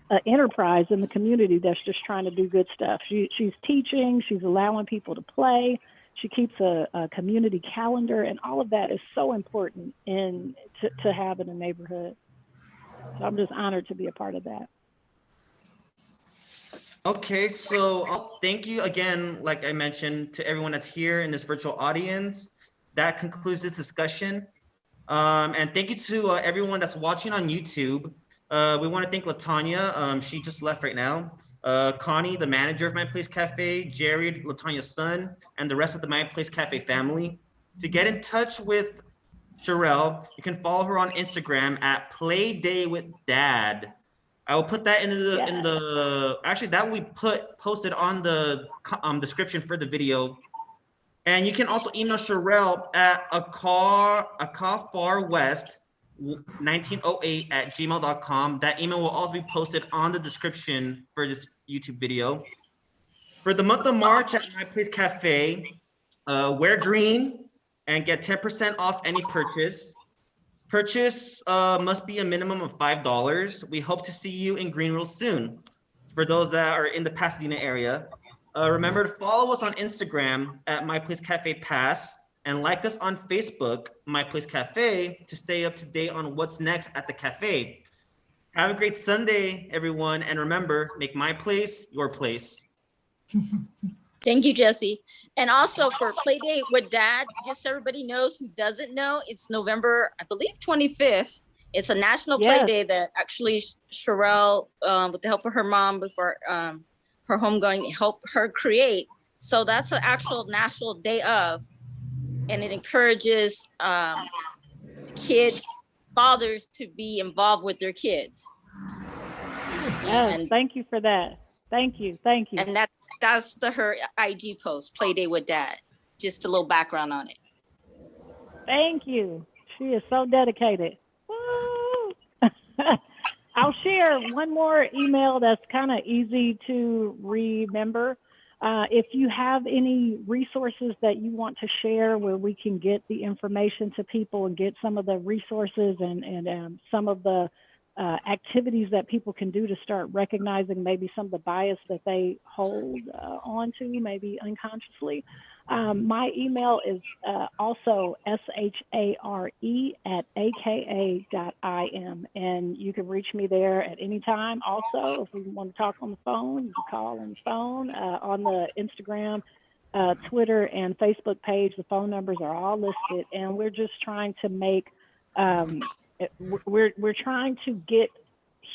Speaker 2: an enterprise in the community that's just trying to do good stuff. She's teaching, she's allowing people to play, she keeps a community calendar, and all of that is so important to have in a neighborhood. So I'm just honored to be a part of that.
Speaker 3: Okay, so thank you again, like I mentioned, to everyone that's here in this virtual audience. That concludes this discussion. And thank you to everyone that's watching on YouTube. We want to thank Latanya. She just left right now. Connie, the manager of My Place Cafe, Jerry, Latanya's son, and the rest of the My Place Cafe family. To get in touch with Sherelle, you can follow her on Instagram at PlayDayWithDad. I will put that actually that will be posted on the description for the video. And you can also email Sherelle at akafarwest1908@gmail.com. That email will also be posted on the description for this YouTube video. For the month of March at My Place Cafe, wear green and get 10% off any purchase. Purchase must be a minimum of $5. We hope to see you in Greenville soon. For those that are in the Pasadena area, remember to follow us on Instagram at My Place Cafe Pass and like us on Facebook, My Place Cafe, to stay up to date on what's next at the cafe. Have a great Sunday, everyone, and remember, make my place your place.
Speaker 6: Thank you, Jesse. And also for Playdate with Dad, just so everybody knows who doesn't know, it's November, I believe, 25th. It's a national play day that actually Sherelle, with the help of her mom before her homegoing, helped her create. So that's an actual national day of, and it encourages kids, fathers to be involved with their kids.
Speaker 2: Yes, and thank you for that. Thank you.
Speaker 6: And that's her IG post, Play Day with Dad. Just a little background on it.
Speaker 2: Thank you. She is so dedicated. Woo! I'll share one more email that's kind of easy to remember. If you have any resources that you want to share where we can get the information to people and get some of the resources and some of the activities that people can do to start recognizing maybe some of the bias that they hold on to, maybe unconsciously. My email is also share@aka.im, and you can reach me there at any time. Also, if you want to talk on the phone, you can call on the phone. On the Instagram, Twitter, and Facebook page, the phone numbers are all listed, and we're just trying to make we're trying to get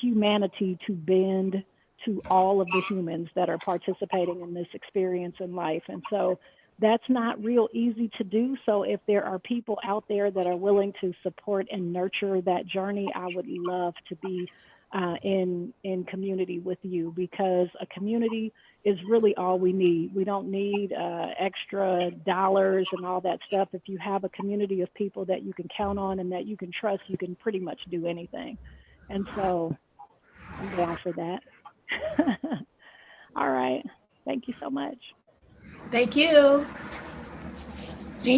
Speaker 2: humanity to bend to all of the humans that are participating in this experience in life. And so that's not real easy to do. So if there are people out there that are willing to support and nurture that journey, I would love to be in community with you, because a community is really all we need. We don't need extra dollars and all that stuff. If you have a community of people that you can count on and that you can trust, you can pretty much do anything. And so I'm down for that. All right. Thank you so much.
Speaker 10: Thank you.